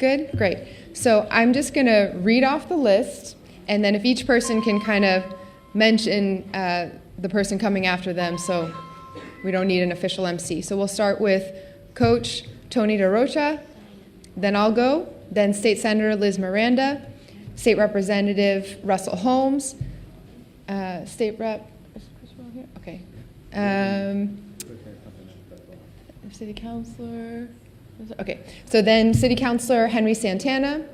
Good? Great. So I'm just going to read off the list, and then if each person can kind of mention the person coming after them, so we don't need an official MC. So we'll start with Coach Tony Rocha, then I'll go, then State Senator Liz Miranda, State Representative Russell Holmes, State Rep, is Chris Rowe here? Okay. City Councilor, okay. So then City Councilor Henry Santana,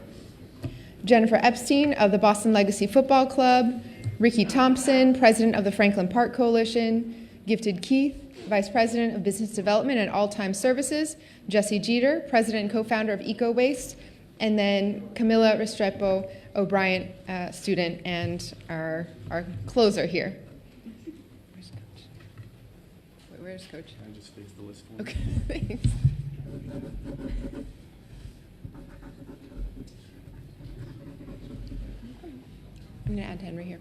Jennifer Epstein of the Boston Legacy Football Club, Ricky Thompson, President of the Franklin Park Coalition, Gifted Keith, Vice President of Business Development and All-Time Services, Jesse Jeter, President and co-founder of Eco Waste, and then Camila Restrepo O'Brien, student and our closer here. Where's Coach? Wait, where's Coach? I just fixed the list for you. Okay, thanks. I'm going to add Henry here.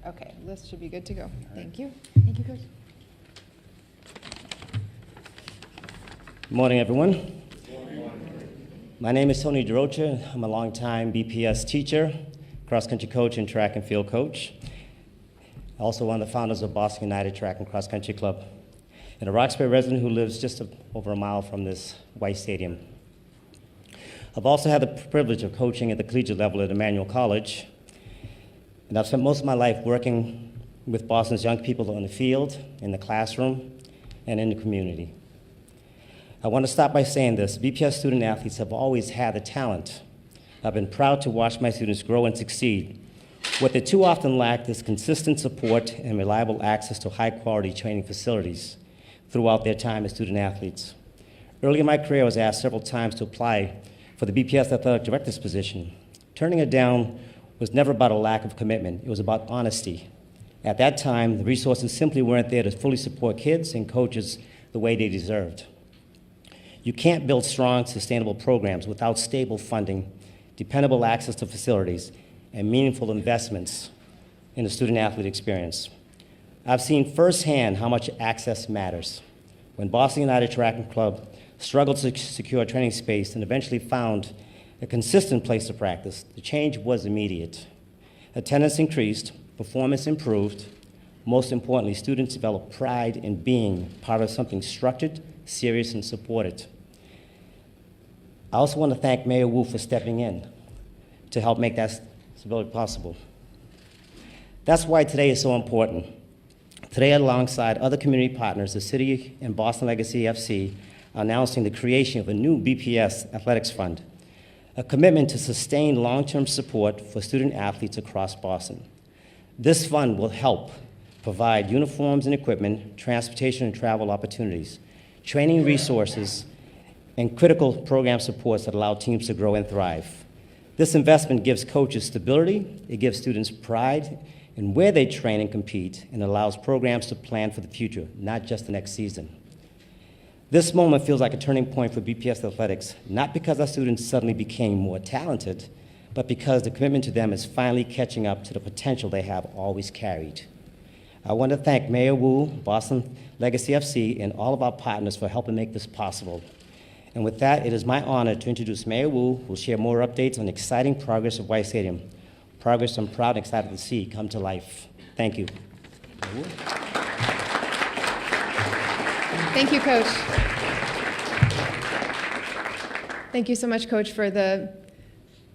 Okay, list should be good to go. Thank you. Thank you, Coach. Good morning, everyone. Good morning. My name is Tony DeRocha. I'm a longtime BPS teacher, cross-country coach, and track and field coach. Also one of the founders of Boston United Track and Cross Country Club, and a Roxbury resident who lives just over a mile from this white stadium. I've also had the privilege of coaching at the collegiate level at Emmanuel College, and I've spent most of my life working with Boston's young people on the field, in the classroom, and in the community. I want to start by saying this: BPS student athletes have always had the talent. I've been proud to watch my students grow and succeed. What they too often lack is consistent support and reliable access to high-quality training facilities throughout their time as student athletes. Early in my career, I was asked several times to apply for the BPS athletic director's position. Turning it down was never about a lack of commitment. It was about honesty. At that time, the resources simply weren't there to fully support kids and coaches the way they deserved. You can't build strong, sustainable programs without stable funding, dependable access to facilities, and meaningful investments in the student-athlete experience. I've seen firsthand how much access matters. When Boston United Track and Club struggled to secure a training space and eventually found a consistent place to practice, the change was immediate. Attendance increased, performance improved. Most importantly, students developed pride in being part of something structured, serious, and supported. I also want to thank Mayor Wu for stepping in to help make that stability possible. That's why today is so important. Today, alongside other community partners, the City and Boston Legacy FC are announcing the creation of a new BPS Athletics Fund, a commitment to sustain long-term support for student athletes across Boston. This fund will help provide uniforms and equipment, transportation and travel opportunities, training resources, and critical program supports that allow teams to grow and thrive. This investment gives coaches stability, it gives students pride in where they train and compete, and allows programs to plan for the future, not just the next season. This moment feels like a turning point for BPS athletics, not because our students suddenly became more talented, but because the commitment to them is finally catching up to the potential they have always carried. I want to thank Mayor Wu, Boston Legacy FC, and all of our partners for helping make this possible. And with that, it is my honor to introduce Mayor Wu, who will share more updates on the exciting progress of White Stadium. Progress I'm proud and excited to see come to life. Thank you. Thank you, Coach. Thank you so much, Coach, for the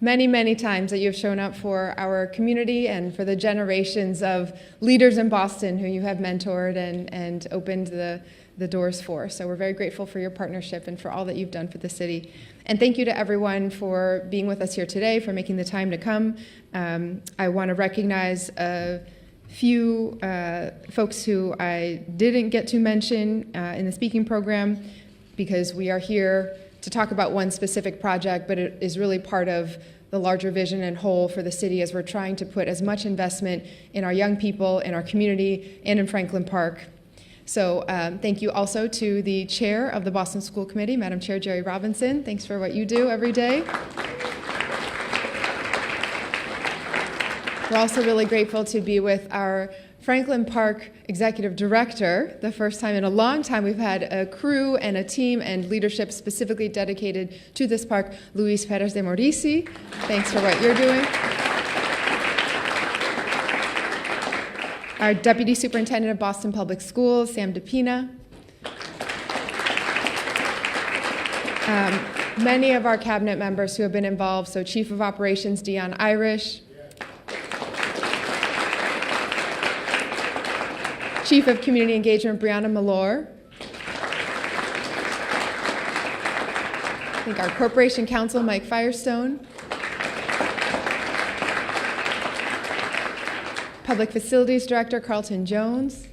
many, many times that you've shown up for our community and for the generations of leaders in Boston who you have mentored and opened the doors for. So we're very grateful for your partnership and for all that you've done for the city. And thank you to everyone for being with us here today, for making the time to come. I want to recognize a few folks who I didn't get to mention in the speaking program, because we are here to talk about one specific project, but it is really part of the larger vision and whole for the city as we're trying to put as much investment in our young people, in our community, and in Franklin Park. So thank you also to the chair of the Boston School Committee, Madam Chair Jerry Robinson. Thanks for what you do every day. We're also really grateful to be with our Franklin Park Executive Director. The first time in a long time we've had a crew and a team and leadership specifically dedicated to this park. Luis Perez de Maurici, thanks for what you're doing. Our Deputy Superintendent of Boston Public Schools, Sam DePina. Many of our cabinet members who have been involved, so Chief of Operations Dion Irish, Chief of Community Engagement Brianna Malor, I think our Corporation Counsel Mike Firestone, Public Facilities Director Carlton Jones,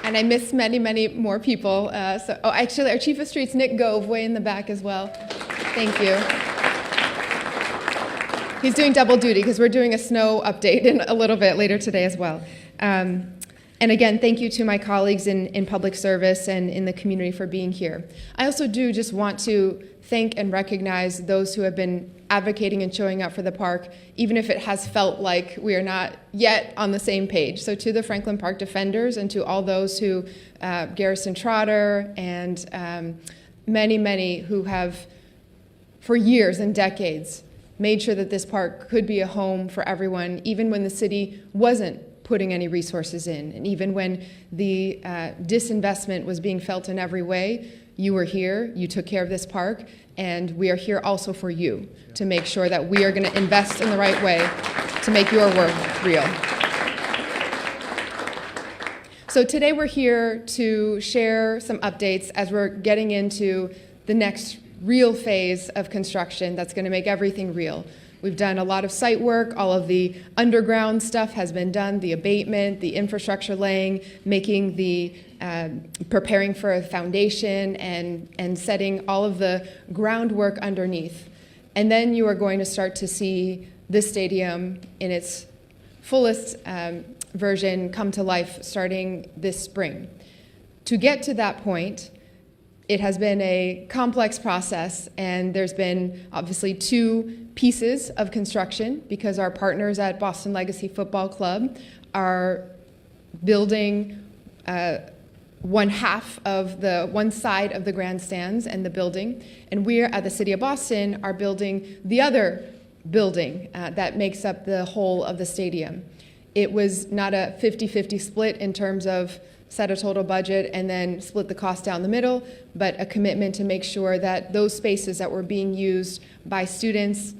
and I missed many, many more people. Actually, our Chief of Streets, Nick Gove, way in the back as well. Thank you. He's doing double duty because we're doing a snow update in a little bit later today as well. And again, thank you to my colleagues in public service and in the community for being here. I also do just want to thank and recognize those who have been advocating and showing up for the park, even if it has felt like we are not yet on the same page. So to the Franklin Park Defenders and to all those who, Garrison Trotter and many, many who have, for years and decades, made sure that this park could be a home for everyone, even when the city wasn't putting any resources in. And even when the disinvestment was being felt in every way, you were here, you took care of this park, and we are here also for you to make sure that we are going to invest in the right way to make your work real. So today we're here to share some updates as we're getting into the next real phase of construction that's going to make everything real. We've done a lot of site work. All of the underground stuff has been done, the abatement, the infrastructure laying, making the preparing for a foundation and setting all of the groundwork underneath. And then you are going to start to see this stadium in its fullest version come to life starting this spring. To get to that point, it has been a complex process, and there's been obviously two pieces of construction because our partners at Boston Legacy Football Club are building one side of the grandstands and the building, and we at the City of Boston are building the other building that makes up the whole of the stadium. It was not a 50-50 split in terms of set a total budget and then split the cost down the middle, but a commitment to make sure that those spaces that were being used by students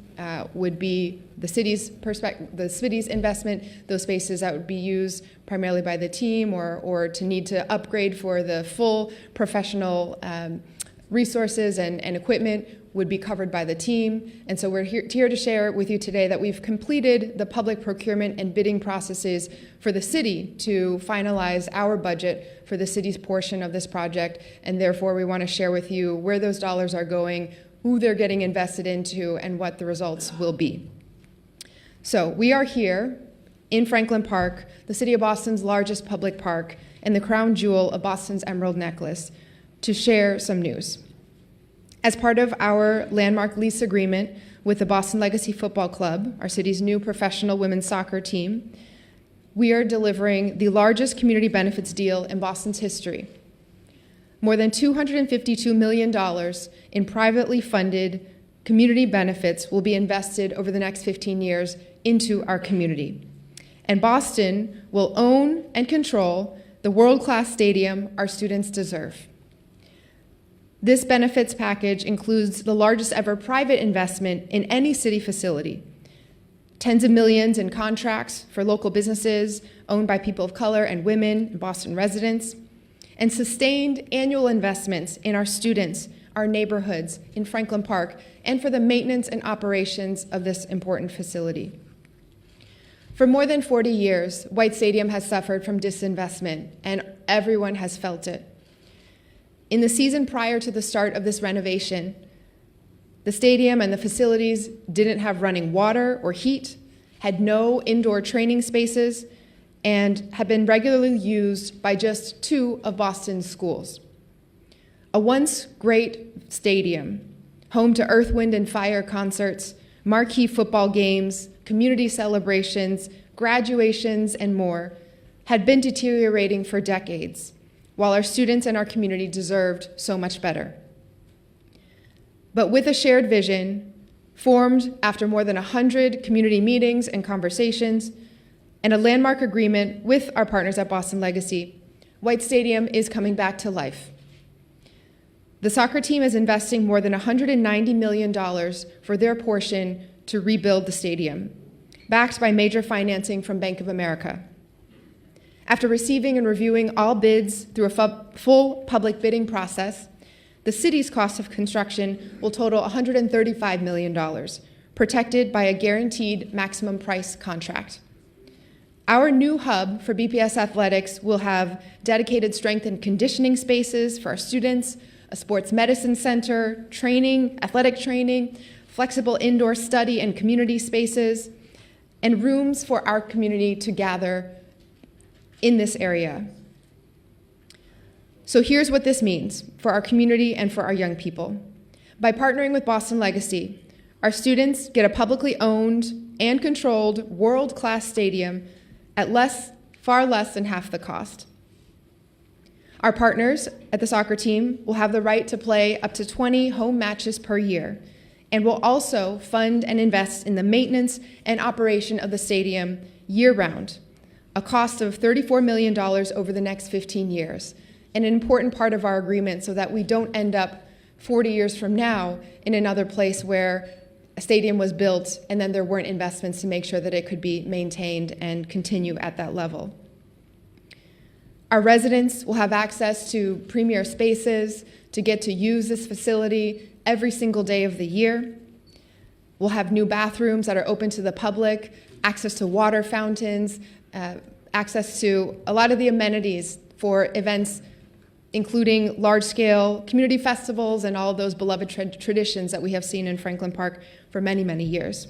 would be the city's investment, those spaces that would be used primarily by the team or to need to upgrade for the full professional resources and equipment would be covered by the team. And so we're here to share with you today that we've completed the public procurement and bidding processes for the city to finalize our budget for the city's portion of this project. And therefore, we want to share with you where those dollars are going, who they're getting invested into, and what the results will be. So we are here in Franklin Park, the City of Boston's largest public park and the crown jewel of Boston's Emerald Necklace, to share some news. As part of our landmark lease agreement with the Boston Legacy Football Club, our city's new professional women's soccer team, we are delivering the largest community benefits deal in Boston's history. More than $252 million in privately funded community benefits will be invested over the next 15 years into our community. And Boston will own and control the world-class stadium our students deserve. This benefits package includes the largest ever private investment in any city facility, tens of millions in contracts for local businesses owned by people of color and women and Boston residents, and sustained annual investments in our students, our neighborhoods, in Franklin Park, and for the maintenance and operations of this important facility. For more than 40 years, White Stadium has suffered from disinvestment, and everyone has felt it. In the season prior to the start of this renovation, the stadium and the facilities didn't have running water or heat, had no indoor training spaces, and had been regularly used by just 2 of Boston's schools. A once great stadium, home to Earth, Wind, and Fire concerts, marquee football games, community celebrations, graduations, and more had been deteriorating for decades, while our students and our community deserved so much better. But with a shared vision, formed after more than 100 community meetings and conversations, and a landmark agreement with our partners at Boston Legacy, White Stadium is coming back to life. The soccer team is investing more than $190 million for their portion to rebuild the stadium, backed by major financing from Bank of America. After receiving and reviewing all bids through a full public bidding process, the city's cost of construction will total $135 million, protected by a guaranteed maximum price contract. Our new hub for BPS athletics will have dedicated strength and conditioning spaces for our students, a sports medicine center, training, athletic training, flexible indoor study and community spaces, and rooms for our community to gather in this area. So here's what this means for our community and for our young people. By partnering with Boston Legacy, our students get a publicly owned and controlled world-class stadium at far less than half the cost. Our partners at the soccer team will have the right to play up to 20 home matches per year, and will also fund and invest in the maintenance and operation of the stadium year-round, a cost of $34 million over the next 15 years, and an important part of our agreement so that we don't end up 40 years from now in another place where a stadium was built and then there weren't investments to make sure that it could be maintained and continue at that level. Our residents will have access to premier spaces to get to use this facility every single day of the year. We'll have new bathrooms that are open to the public, access to water fountains, access to a lot of the amenities for events, including large-scale community festivals and all of those beloved traditions that we have seen in Franklin Park for many, many years.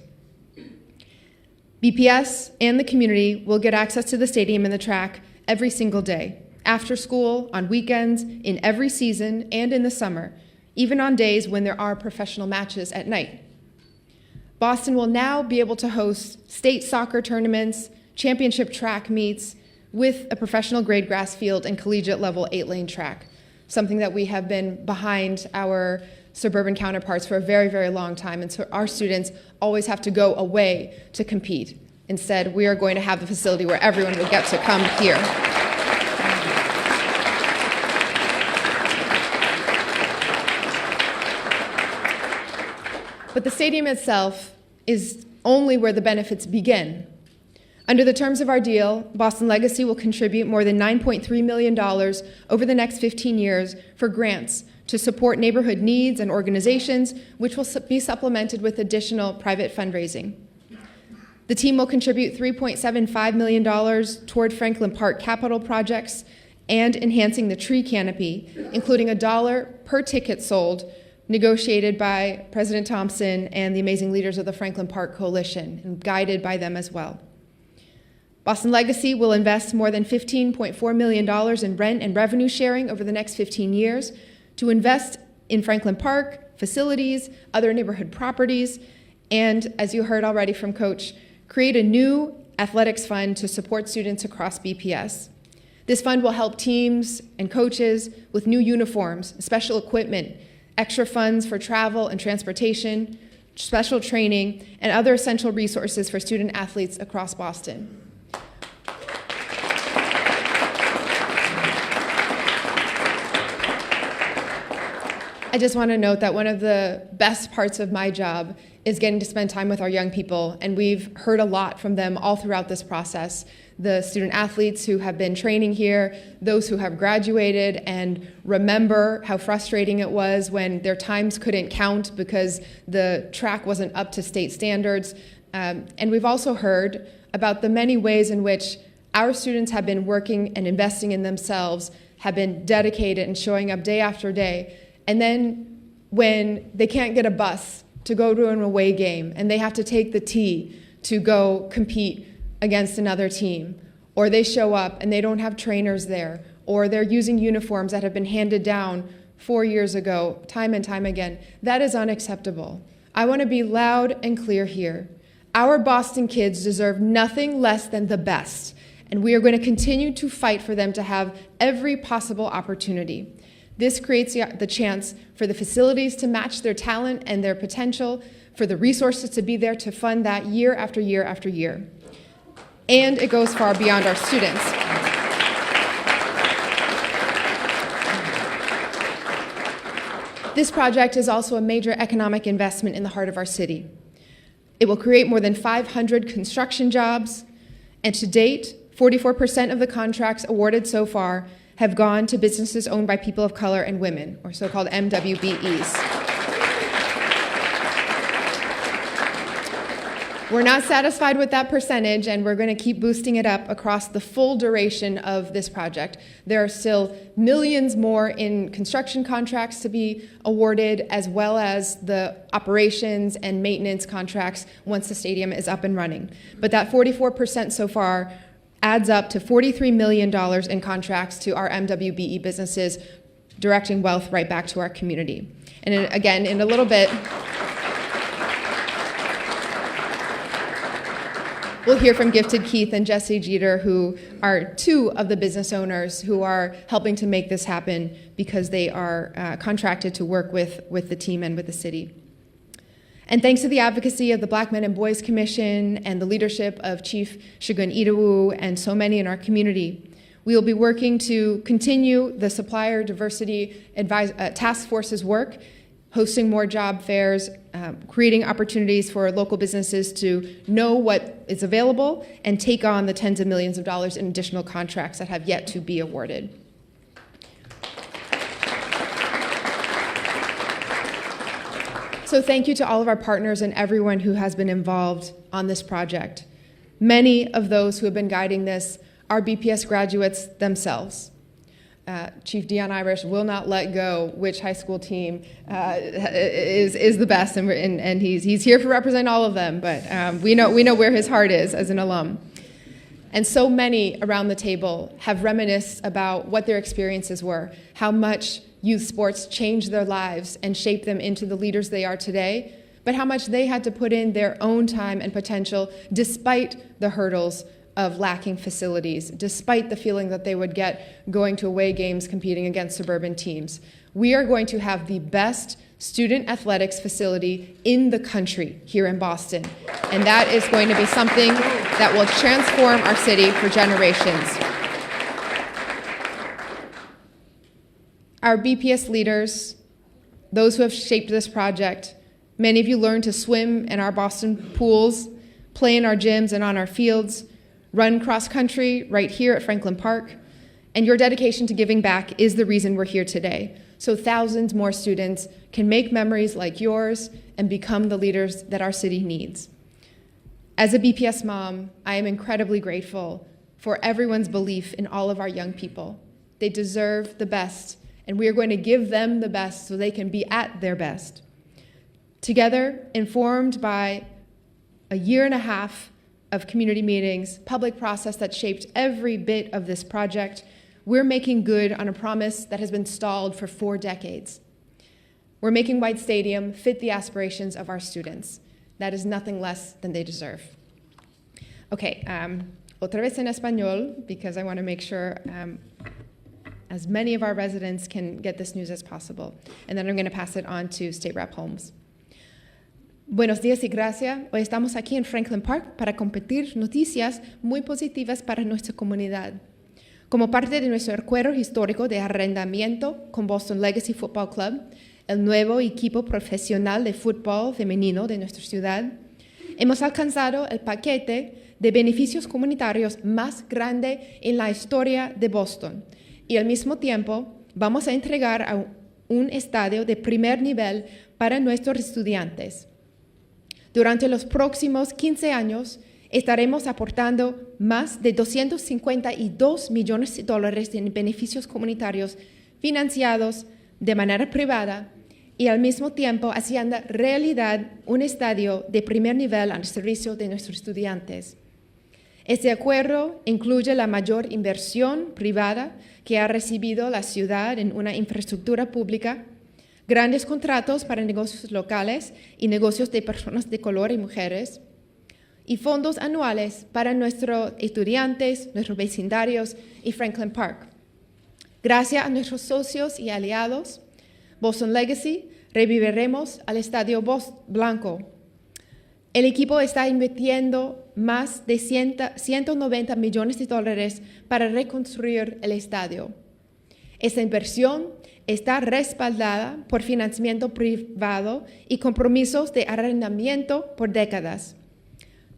BPS and the community will get access to the stadium and the track every single day, after school, on weekends, in every season, and in the summer, even on days when there are professional matches at night. Boston will now be able to host state soccer tournaments, championship track meets, with a professional grade grass field and collegiate level 8-lane track, something that we have been behind our suburban counterparts for a very, very long time, and so our students always have to go away to compete. Instead, we are going to have the facility where everyone will get to come here. But the stadium itself is only where the benefits begin. Under the terms of our deal, Boston Legacy will contribute more than $9.3 million over the next 15 years for grants to support neighborhood needs and organizations, which will be supplemented with additional private fundraising. The team will contribute $3.75 million toward Franklin Park capital projects and enhancing the tree canopy, including $1 per ticket sold, negotiated by President Thompson and the amazing leaders of the Franklin Park Coalition, and guided by them as well. Boston Legacy will invest more than $15.4 million in rent and revenue sharing over the next 15 years to invest in Franklin Park, facilities, other neighborhood properties, and, as you heard already from Coach, create a new athletics fund to support students across BPS. This fund will help teams and coaches with new uniforms, special equipment, extra funds for travel and transportation, special training, and other essential resources for student athletes across Boston. I just want to note that one of the best parts of my job is getting to spend time with our young people, and we've heard a lot from them all throughout this process. The student athletes who have been training here, those who have graduated and remember how frustrating it was when their times couldn't count because the track wasn't up to state standards. And we've also heard about the many ways in which our students have been working and investing in themselves, have been dedicated and showing up day after day. And then when they can't get a bus to go to an away game and they have to take the T to go compete against another team, or they show up and they don't have trainers there, or they're using uniforms that have been handed down 4 years ago, time and time again, that is unacceptable. I want to be loud and clear here. Our Boston kids deserve nothing less than the best, and we are going to continue to fight for them to have every possible opportunity. This creates the chance for the facilities to match their talent and their potential, for the resources to be there to fund that year after year after year. And it goes far beyond our students. This project is also a major economic investment in the heart of our city. It will create more than 500 construction jobs, and to date, 44% of the contracts awarded so far have gone to businesses owned by people of color and women, or so-called MWBEs. We're not satisfied with that percentage, and we're going to keep boosting it up across the full duration of this project. There are still millions more in construction contracts to be awarded, as well as the operations and maintenance contracts once the stadium is up and running. But that 44% so far adds up to $43 million in contracts to our MWBE businesses, directing wealth right back to our community. And again, in a little bit, we'll hear from Gifted Keith and Jesse Jeter, who are two of the business owners who are helping to make this happen because they are contracted to work with the team and with the city. And thanks to the advocacy of the Black Men and Boys Commission and the leadership of Chief Shagun Idowu and so many in our community, we will be working to continue the supplier diversity task force's work, hosting more job fairs, creating opportunities for local businesses to know what is available and take on the tens of millions of dollars in additional contracts that have yet to be awarded. So thank you to all of our partners and everyone who has been involved on this project. Many of those who have been guiding this are BPS graduates themselves. Chief Dion Irish will not let go which high school team is the best, and he's here to represent all of them, but we know where his heart is as an alum. And so many around the table have reminisced about what their experiences were, how much youth sports changed their lives and shaped them into the leaders they are today, but how much they had to put in their own time and potential despite the hurdles of lacking facilities, despite the feeling that they would get going to away games competing against suburban teams. We are going to have the best student athletics facility in the country here in Boston, and that is going to be something that will transform our city for generations. Our BPS leaders, those who have shaped this project, many of you learned to swim in our Boston pools, play in our gyms and on our fields, run cross-country right here at Franklin Park, and your dedication to giving back is the reason we're here today, so thousands more students can make memories like yours and become the leaders that our city needs. As a BPS mom, I am incredibly grateful for everyone's belief in all of our young people. They deserve the best, and we are going to give them the best so they can be at their best. Together, informed by a year and a half of community meetings, public process that shaped every bit of this project, we're making good on a promise that has been stalled for 4 decades. We're making White Stadium fit the aspirations of our students. That is nothing less than they deserve. Okay, otra vez en español, because I want to make sure as many of our residents can get this news as possible. And then I'm going to pass it on to State Rep Holmes. Buenos días y gracias. Hoy estamos aquí en Franklin Park para compartir noticias muy positivas para nuestra comunidad. Como parte de nuestro acuerdo histórico de arrendamiento con Boston Legacy Football Club, el nuevo equipo profesional de fútbol femenino de nuestra ciudad, hemos alcanzado el paquete de beneficios comunitarios más grande en la historia de Boston y al mismo tiempo vamos a entregar un estadio de primer nivel para nuestros estudiantes. Durante los próximos 15 años, estaremos aportando más de $252 millones en beneficios comunitarios financiados de manera privada y al mismo tiempo haciendo realidad un estadio de primer nivel al servicio de nuestros estudiantes. Este acuerdo incluye la mayor inversión privada que ha recibido la ciudad en una infraestructura pública, grandes contratos para negocios locales y negocios de personas de color y mujeres, y fondos anuales para nuestros estudiantes, nuestros vecindarios y Franklin Park. Gracias a nuestros socios y aliados, Boston Legacy, reviviremos al Estadio Blanco. El equipo está invirtiendo más de 190 millones de dólares para reconstruir el estadio. Esta inversión está respaldada por financiamiento privado y compromisos de arrendamiento por décadas.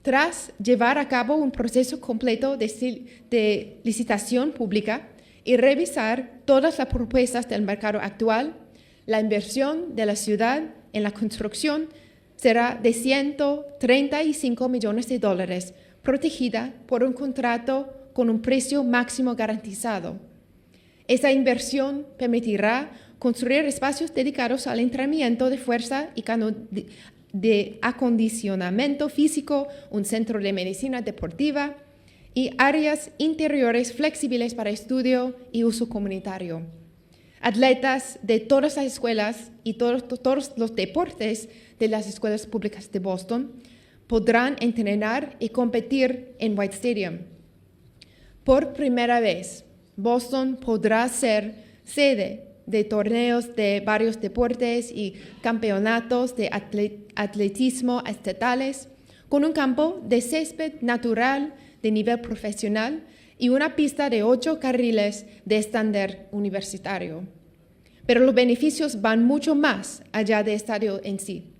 Tras llevar a cabo un proceso completo de licitación pública y revisar todas las propuestas del mercado actual, la inversión de la ciudad en la construcción será de 135 millones de dólares, protegida por un contrato con un precio máximo garantizado. Esta inversión permitirá construir espacios dedicados al entrenamiento de fuerza y de acondicionamiento físico, un centro de medicina deportiva y áreas interiores flexibles para estudio y uso comunitario. Atletas de todas las escuelas y todos los deportes de las escuelas públicas de Boston podrán entrenar y competir en White Stadium. Por primera vez, Boston podrá ser sede de torneos de varios deportes y campeonatos de atletismo estatales, con un campo de césped natural de nivel profesional y una pista de 8 carriles de estándar universitario. Pero los beneficios van mucho más allá del estadio en sí.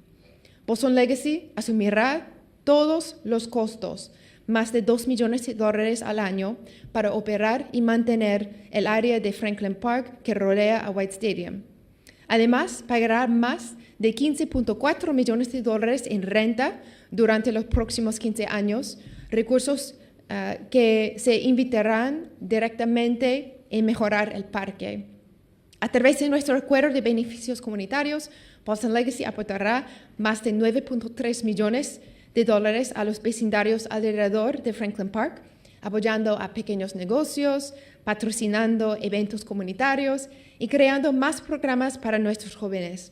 Boston Legacy asumirá todos los costos, más de $2 millones al año, para operar y mantener el área de Franklin Park que rodea a White Stadium. Además, pagará más de $15.4 millones en renta durante los próximos 15 años, recursos que se invitarán directamente en mejorar el parque. A través de nuestro acuerdo de beneficios comunitarios, Boston Legacy aportará más de $9.3 millones a los vecindarios alrededor de Franklin Park, apoyando a pequeños negocios, patrocinando eventos comunitarios y creando más programas para nuestros jóvenes.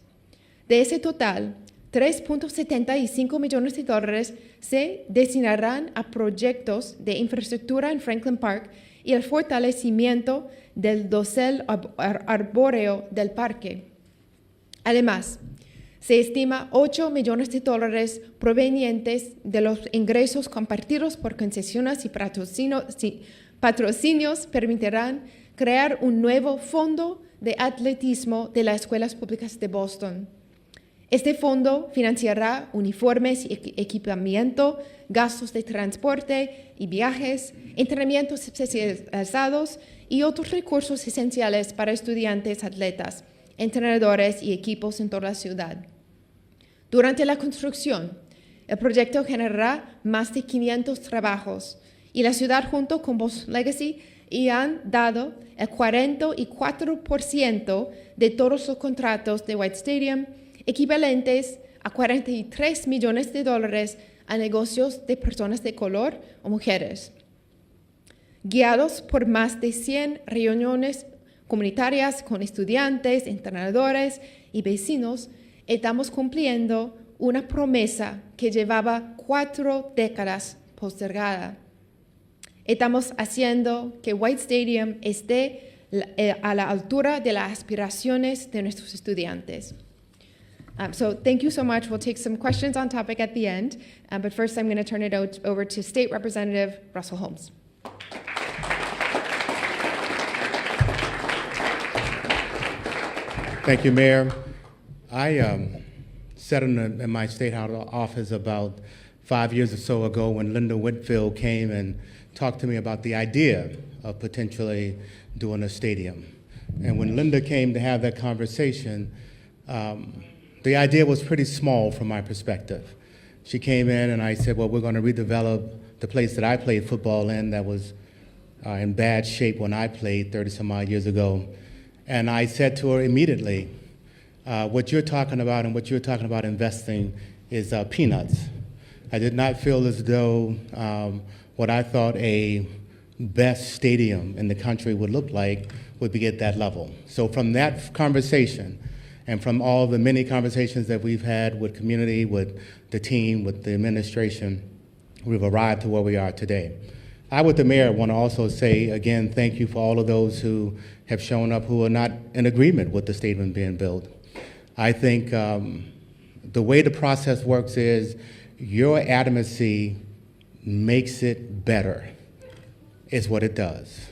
De ese total, $3.75 millones se destinarán a proyectos de infraestructura en Franklin Park y el fortalecimiento del dosel arbóreo del parque. Además, se estima $8 millones provenientes de los ingresos compartidos por concesiones y patrocinios permitirán crear un nuevo fondo de atletismo de las escuelas públicas de Boston. Este fondo financiará uniformes y equipamiento, gastos de transporte y viajes, entrenamientos especializados y otros recursos esenciales para estudiantes, atletas, entrenadores y equipos en toda la ciudad. Durante la construcción, el proyecto generará más de 500 trabajos y la ciudad junto con Boston Legacy han dado el 44% de todos los contratos de White Stadium, equivalentes a $43 millones a negocios de personas de color o mujeres. Guiados por más de 100 reuniones comunitarias con estudiantes, entrenadores y vecinos, estamos cumpliendo una promesa que llevaba 4 décadas postergada. Estamos haciendo que White Stadium esté a la altura de las aspiraciones de nuestros estudiantes. So thank you so much. We'll take some questions on topic at the end, but first I'm going to turn it over to State Representative Russell Holmes. Thank you, Mayor. I sat in my state house office about 5 years or so ago when Linda Whitfield came and talked to me about the idea of potentially doing a stadium. And when Linda came to have that conversation, the idea was pretty small from my perspective. She came in and I said, well, we're going to redevelop the place that I played football in that was in bad shape when I played 30-some odd years ago. And I said to her immediately, what you're talking about and what you're talking about investing is peanuts. I did not feel as though what I thought a best stadium in the country would look like would be at that level. So from that conversation and from all the many conversations that we've had with community, with the team, with the administration, we've arrived to where we are today. I, with the mayor, want to also say, again, thank you for all of those who have shown up who are not in agreement with the stadium being built. I think the way the process works is your adamacy makes it better, is what it does.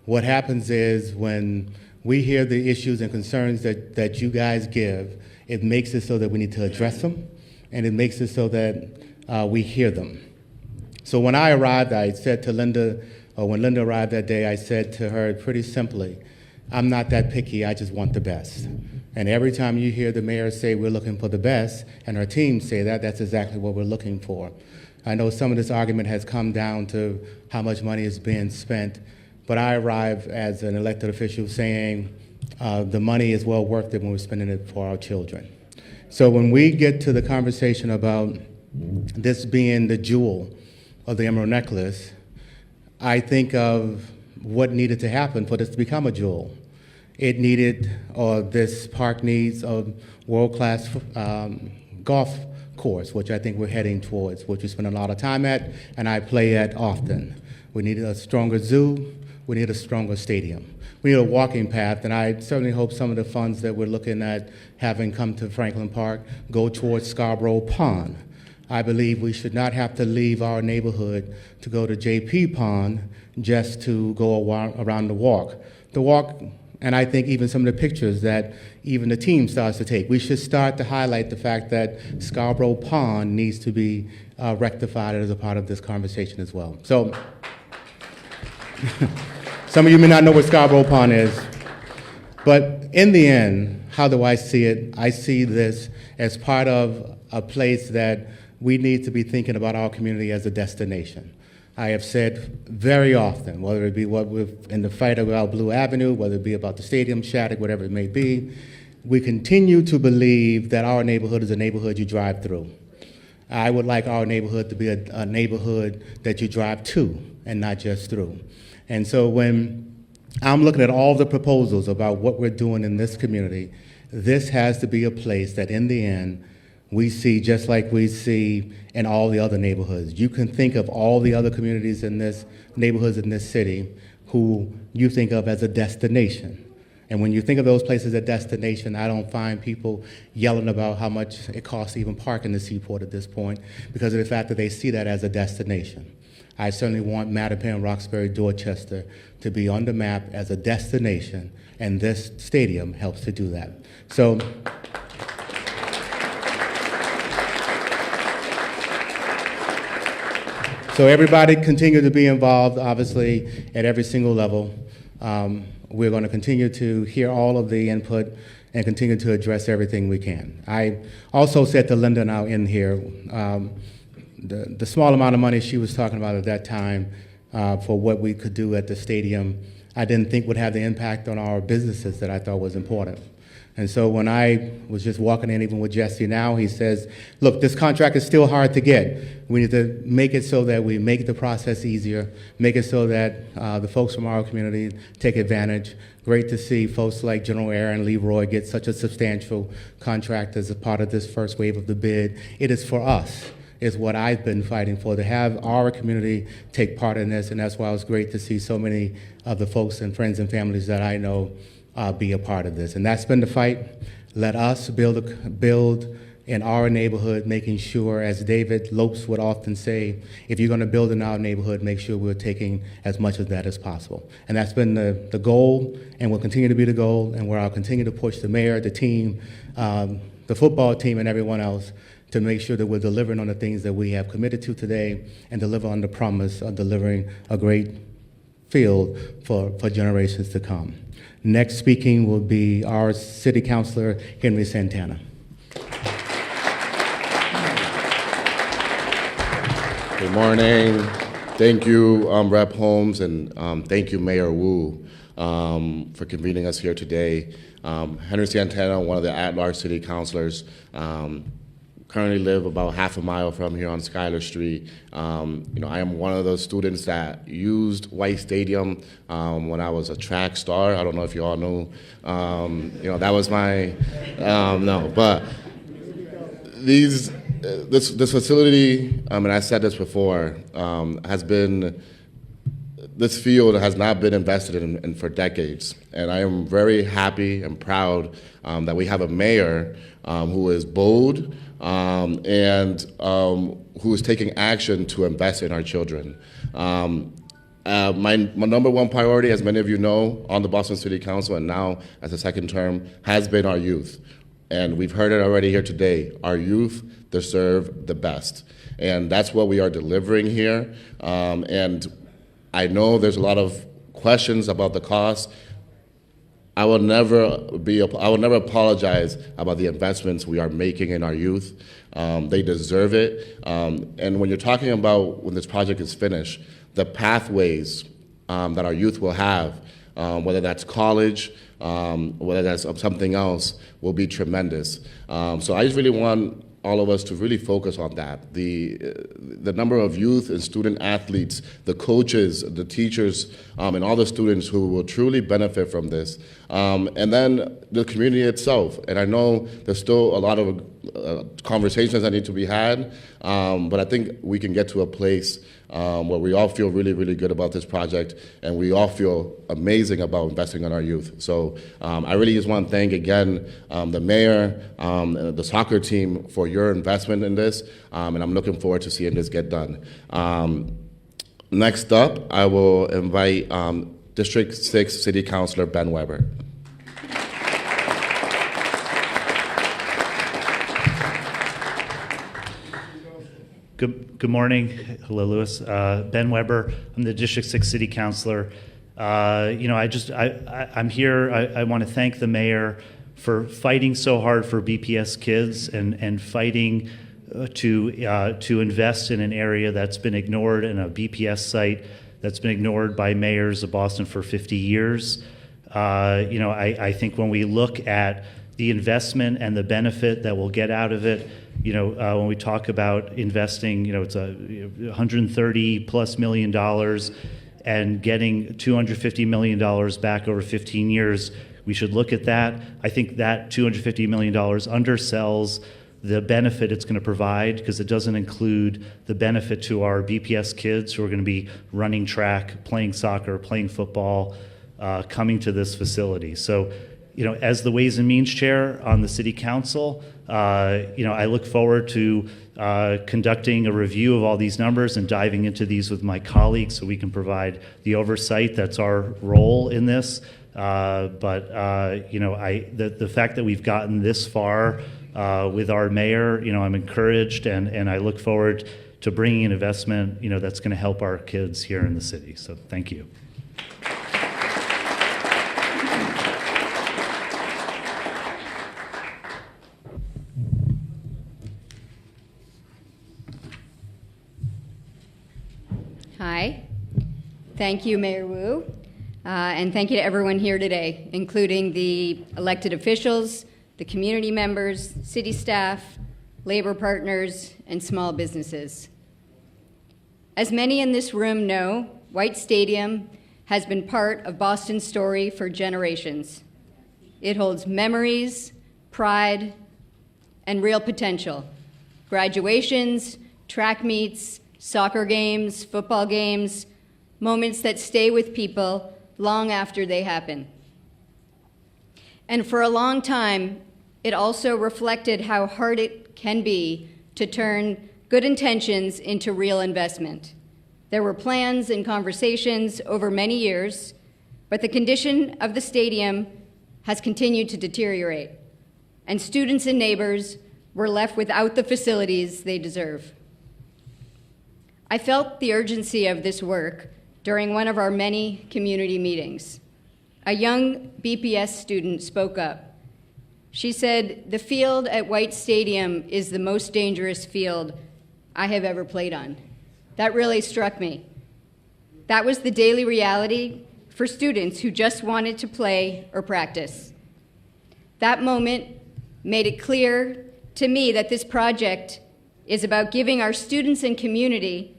What happens is when we hear the issues and concerns that you guys give, it makes it so that we need to address them, and it makes it so that we hear them. So when I arrived, I said to Linda, or when Linda arrived that day, I said to her pretty simply, I'm not that picky, I just want the best. And every time you hear the mayor say we're looking for the best, and her team say that, that's exactly what we're looking for. I know some of this argument has come down to how much money is being spent, but I arrive as an elected official saying the money is well worth it when we're spending it for our children. So when we get to the conversation about this being the jewel of the emerald necklace, I think of what needed to happen for this to become a jewel. It needed, or this park needs, a world-class golf course, which I think we're heading towards, which we spend a lot of time at, and I play at often. We need a stronger zoo. We need a stronger stadium. We need a walking path, and I certainly hope some of the funds that we're looking at having come to Franklin Park go towards Scarborough Pond. I believe we should not have to leave our neighborhood to go to JP Pond just to go around the walk. The walk, and I think even some of the pictures that even the team starts to take, we should start to highlight the fact that Scarborough Pond needs to be rectified as a part of this conversation as well. So, some of you may not know what Scarborough Pond is, but in the end, how do I see it? I see this as part of a place that we need to be thinking about our community as a destination. I have said very often, whether it be in the fight about Blue Avenue, whether it be about the stadium, Shattuck, whatever it may be, we continue to believe that our neighborhood is a neighborhood you drive through. I would like our neighborhood to be a neighborhood that you drive to and not just through. And so when I'm looking at all the proposals about what we're doing in this community, this has to be a place that in the end, we see just like we see in all the other neighborhoods. You can think of all the other communities in this, neighborhoods in this city who you think of as a destination. And when you think of those places as a destination, I don't find people yelling about how much it costs to even park in the Seaport at this point because of the fact that they see that as a destination. I certainly want Mattapan, Roxbury, Dorchester to be on the map as a destination, and this stadium helps to do that. So everybody continue to be involved, obviously, at every single level. We're going to continue to hear all of the input and continue to address everything we can. I also said to Linda now in here, the small amount of money she was talking about at that time for what we could do at the stadium, I didn't think would have the impact on our businesses that I thought was important. And so when I was just walking in, even with Jesse now, he says, look, this contract is still hard to get. We need to make it so that we make the process easier, make it so that the folks from our community take advantage. Great to see folks like General Air and Leroy get such a substantial contract as a part of this first wave of the bid. It is for us, is what I've been fighting for, to have our community take part in this, and that's why it was great to see so many of the folks and friends and families that I know be a part of this. And that's been the fight. Let us build in our neighborhood, making sure, as David Lopes would often say, if you're going to build in our neighborhood, make sure we're taking as much of that as possible. And that's been the goal, and will continue to be the goal, and where I'll continue to push the mayor, the team, the football team, and everyone else to make sure that we're delivering on the things that we have committed to today and deliver on the promise of delivering a great field for generations to come. Next speaking will be our City Councilor, Henry Santana. Good morning. Thank you, Rep. Holmes, and thank you, Mayor Wu, for convening us here today. Henry Santana, one of the at-large city councilors, currently live about half a mile from here on Schuyler Street. I am one of those students that used White Stadium when I was a track star. I don't know if you all know. That was my, no, but these this facility, and I said this before, this field has not been invested in for decades. And I am very happy and proud that we have a mayor who is bold and who is taking action to invest in our children. My number one priority, as many of you know, on the Boston City Council and now as a second term, has been our youth. And we've heard it already here today. Our youth deserve the best. And that's what we are delivering here. And I know there's a lot of questions about the cost. I will never apologize about the investments we are making in our youth. They deserve it. And when you're talking about when this project is finished, the pathways that our youth will have, whether that's college, whether that's something else, will be tremendous. So I just really want all of us to really focus on that. The number of youth and student athletes, the coaches, the teachers, and all the students who will truly benefit from this. And then the community itself. And I know there's still a lot of conversations that need to be had, but I think we can get to a place where we all feel really, really good about this project, and we all feel amazing about investing in our youth. So I really just want to thank again the mayor, the soccer team for your investment in this, and I'm looking forward to seeing this get done. Next up, I will invite District 6 City Councilor Ben Weber. Good morning. Hello, Louis. Ben Weber. I'm the District 6 City Councilor. I'm here. I want to thank the mayor for fighting so hard for BPS kids and fighting to invest in an area that's been ignored, in a BPS site that's been ignored by mayors of Boston for 50 years. I think when we look at the investment and the benefit that we'll get out of it, when we talk about investing, it's $130+ million and getting $250 million back over 15 years, we should look at that. I think that $250 million undersells the benefit it's going to provide, because it doesn't include the benefit to our BPS kids who are going to be running track, playing soccer, playing football, coming to this facility. So, as the Ways and Means Chair on the City Council, I look forward to conducting a review of all these numbers and diving into these with my colleagues so we can provide the oversight that's our role in this. The fact that we've gotten this far with our mayor, I'm encouraged, and I look forward to bringing an investment, that's going to help our kids here in the city. So thank you. Hi. Thank you, Mayor Wu, and thank you to everyone here today, including the elected officials, the community members, city staff, labor partners, and small businesses. As many in this room know, White Stadium has been part of Boston's story for generations. It holds memories, pride, and real potential. Graduations, track meets, soccer games, football games, moments that stay with people long after they happen. And for a long time, it also reflected how hard it can be to turn good intentions into real investment. There were plans and conversations over many years, but the condition of the stadium has continued to deteriorate, and students and neighbors were left without the facilities they deserve. I felt the urgency of this work during one of our many community meetings. A young BPS student spoke up. She said, "The field at White Stadium is the most dangerous field I have ever played on." That really struck me. That was the daily reality for students who just wanted to play or practice. That moment made it clear to me that this project is about giving our students and community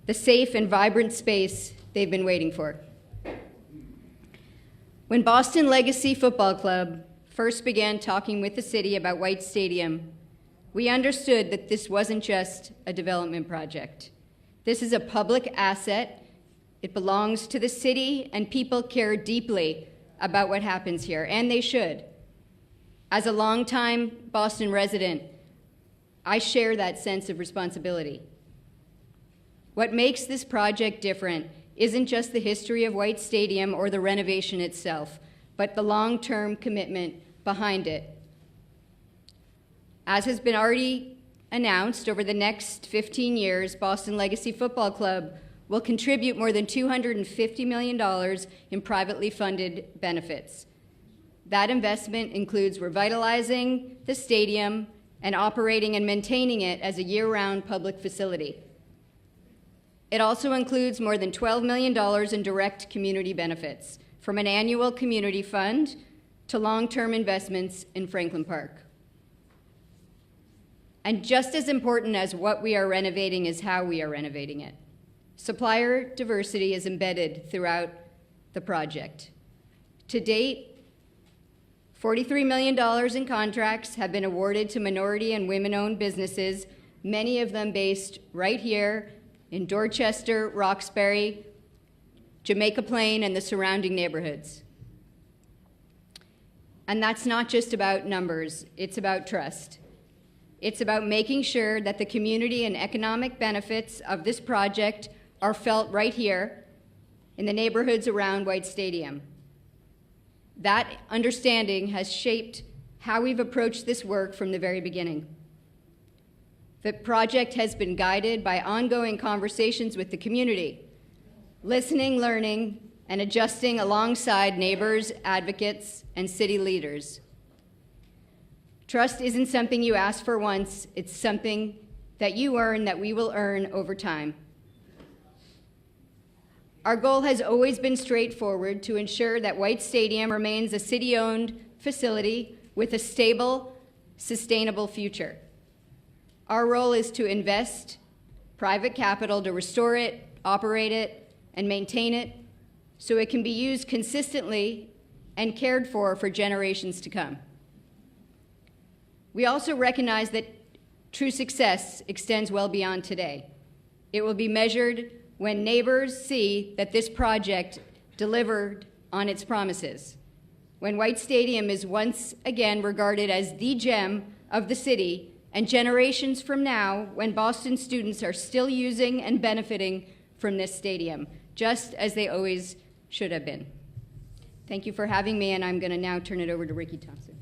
the safe and vibrant space they've been waiting for. When Boston Legacy Football Club first began talking with the city about White Stadium, we understood that this wasn't just a development project. This is a public asset. It belongs to the city, and people care deeply about what happens here, and they should. As a longtime Boston resident, I share that sense of responsibility. What makes this project different isn't just the history of White Stadium or the renovation itself, but the long-term commitment behind it. As has been already announced, over the next 15 years, Boston Legacy Football Club will contribute more than $250 million in privately funded benefits. That investment includes revitalizing the stadium and operating and maintaining it as a year-round public facility. It also includes more than $12 million in direct community benefits, from an annual community fund to long-term investments in Franklin Park. And just as important as what we are renovating is how we are renovating it. Supplier diversity is embedded throughout the project. To date, $43 million in contracts have been awarded to minority and women-owned businesses, many of them based right here in Dorchester, Roxbury, Jamaica Plain, and the surrounding neighborhoods. And that's not just about numbers, it's about trust. It's about making sure that the community and economic benefits of this project are felt right here in the neighborhoods around White Stadium. That understanding has shaped how we've approached this work from the very beginning. The project has been guided by ongoing conversations with the community, listening, learning, and adjusting alongside neighbors, advocates, and city leaders. Trust isn't something you ask for once, it's something that you earn, that we will earn over time. Our goal has always been straightforward: to ensure that White Stadium remains a city-owned facility with a stable, sustainable future. Our role is to invest private capital to restore it, operate it, and maintain it so it can be used consistently and cared for generations to come. We also recognize that true success extends well beyond today. It will be measured when neighbors see that this project delivered on its promises, when White Stadium is once again regarded as the gem of the city, and generations from now, when Boston students are still using and benefiting from this stadium, just as they always should have been. Thank you for having me, and I'm going to now turn it over to Ricky Thompson.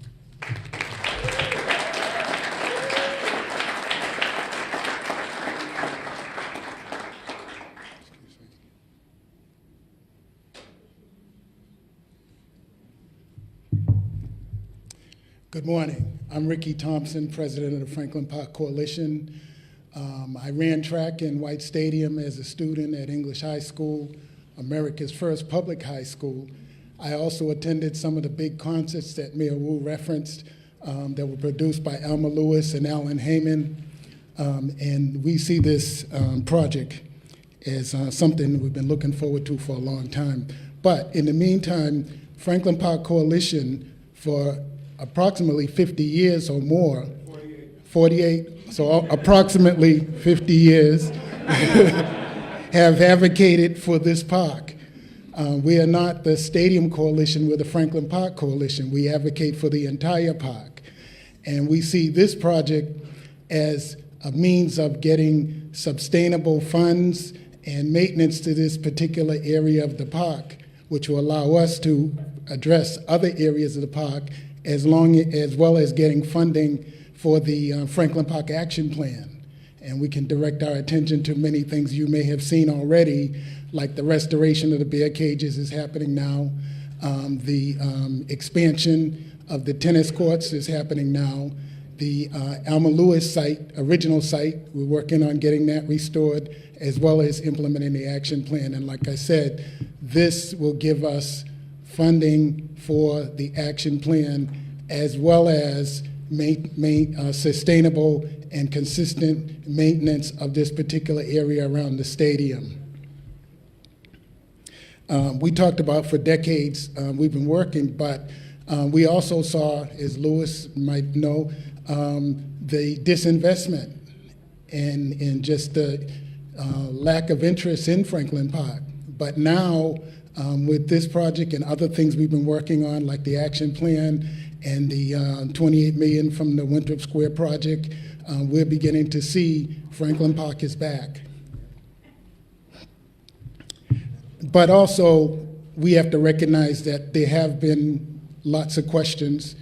Good morning. I'm Ricky Thompson, president of the Franklin Park Coalition. I ran track in White Stadium as a student at English High School, America's first public high school. I also attended some of the big concerts that Mayor Wu referenced that were produced by Alma Lewis and Alan Heyman. And we see this project as something we've been looking forward to for a long time. But in the meantime, Franklin Park Coalition, for approximately 50 years or more, 48, so approximately 50 years, have advocated for this park. We are not the Stadium Coalition, we're the Franklin Park Coalition. We advocate for the entire park. And we see this project as a means of getting sustainable funds and maintenance to this particular area of the park, which will allow us to address other areas of the park, as well as getting funding for the Franklin Park Action Plan. And we can direct our attention to many things you may have seen already, like the restoration of the bear cages is happening now. The expansion of the tennis courts is happening now. The Alma Lewis site, original site, we're working on getting that restored, as well as implementing the action plan. And like I said, this will give us funding for the action plan, as well as sustainable and consistent maintenance of this particular area around the stadium. We talked about for decades, we've been working, but We also saw, as Lewis might know, the disinvestment and just the lack of interest in Franklin Park. But now, with this project and other things we've been working on, like the action plan and the $28 million from the Winthrop Square project, we're beginning to see Franklin Park is back. But also, we have to recognize that there have been lots of questions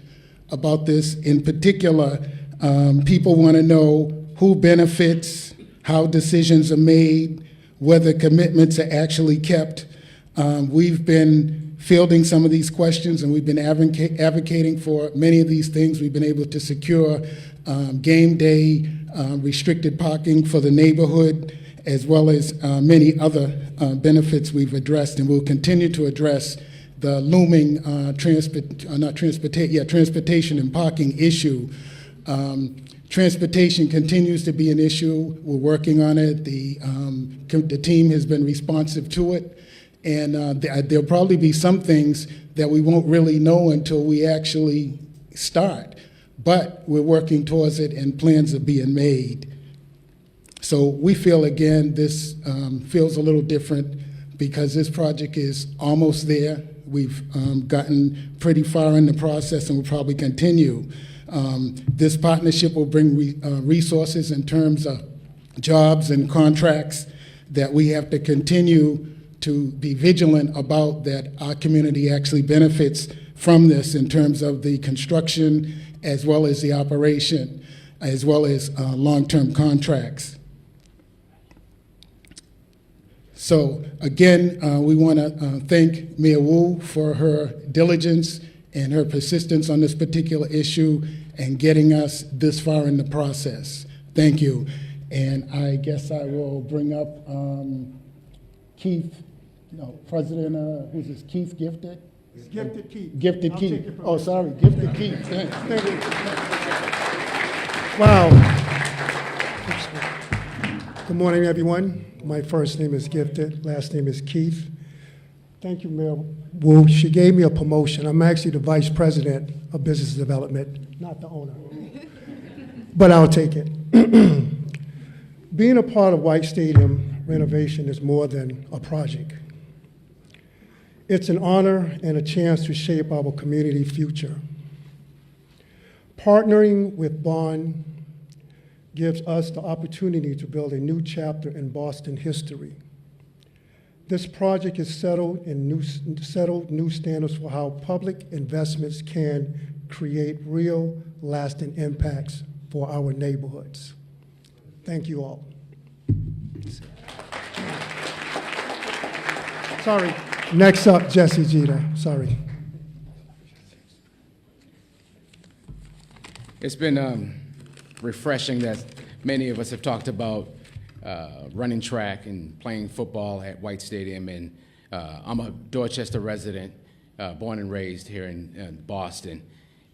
about this. In particular, people want to know who benefits, how decisions are made, whether commitments are actually kept. We've been fielding some of these questions, and we've been advocating for many of these things. We've been able to secure game day, restricted parking for the neighborhood, as well as many other benefits we've addressed, and we'll continue to address the looming transportation and parking issue. Transportation continues to be an issue. We're working on it. The team has been responsive to it, and there'll probably be some things that we won't really know until we actually start. But we're working towards it, and plans are being made. So we feel, again, this feels a little different because this project is almost there. We've gotten pretty far in the process, and we'll probably continue. This partnership will bring resources in terms of jobs and contracts that we have to continue to be vigilant about, that our community actually benefits from this in terms of the construction as well as the operation, as well as long-term contracts. So again, we want to thank Mayor Wu for her diligence and her persistence on this particular issue and getting us this far in the process. Thank you. And I guess I will bring up Keith, President, who's this, Keith Gifted? Gifted Keith. Gifted Keith. Oh, sorry, Gifted Keith. Thank you. Wow. Good morning, everyone. My first name is Gifted, last name is Keith. Thank you, Mayor Wu. She gave me a promotion. I'm actually the Vice President of Business Development, not the owner. But I'll take it. Being a part of White Stadium renovation is more than a project. It's an honor and a chance to shape our community future. Partnering with Bond gives us the opportunity to build a new chapter in Boston history. This project has settled new standards for how public investments can create real, lasting impacts for our neighborhoods. Thank you all. Sorry. Next up, Jesse Jeter. Sorry. It's been refreshing that many of us have talked about running track and playing football at White Stadium. And I'm a Dorchester resident, born and raised here in Boston.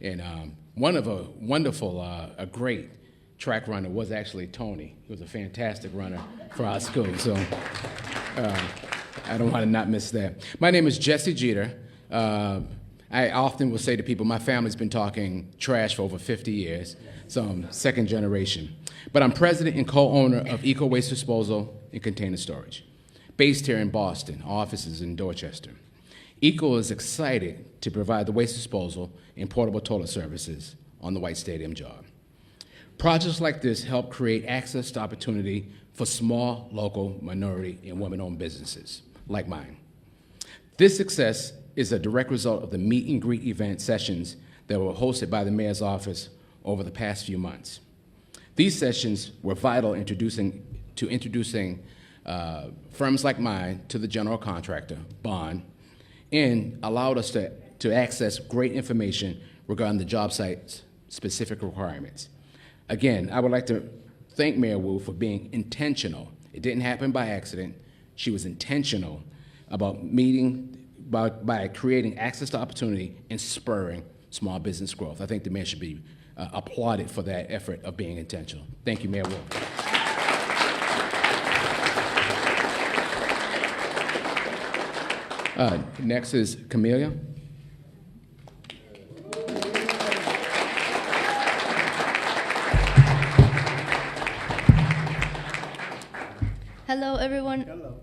And one of a wonderful, a great track runner was actually Tony. He was a fantastic runner for our school. So I don't want to not miss that. My name is Jesse Jeter. I often will say to people, my family's been talking trash for over 50 years, so I'm second generation. But I'm president and co-owner of Eco Waste Disposal and Container Storage, based here in Boston, offices in Dorchester. Eco is excited to provide the waste disposal and portable toilet services on the White Stadium job. Projects like this help create access to opportunity for small, local, minority, and women-owned businesses like mine. This success is a direct result of the meet and greet event sessions that were hosted by the mayor's office over the past few months. These sessions were vital introducing firms like mine to the general contractor, Bond, and allowed us to access great information regarding the job site's specific requirements. Again, I would like to thank Mayor Wu for being intentional. It didn't happen by accident. She was intentional about by creating access to opportunity and spurring small business growth. I think the mayor should be applauded for that effort of being intentional. Thank you, Mayor Wu. Next is Camelia. Hello, everyone. Hello.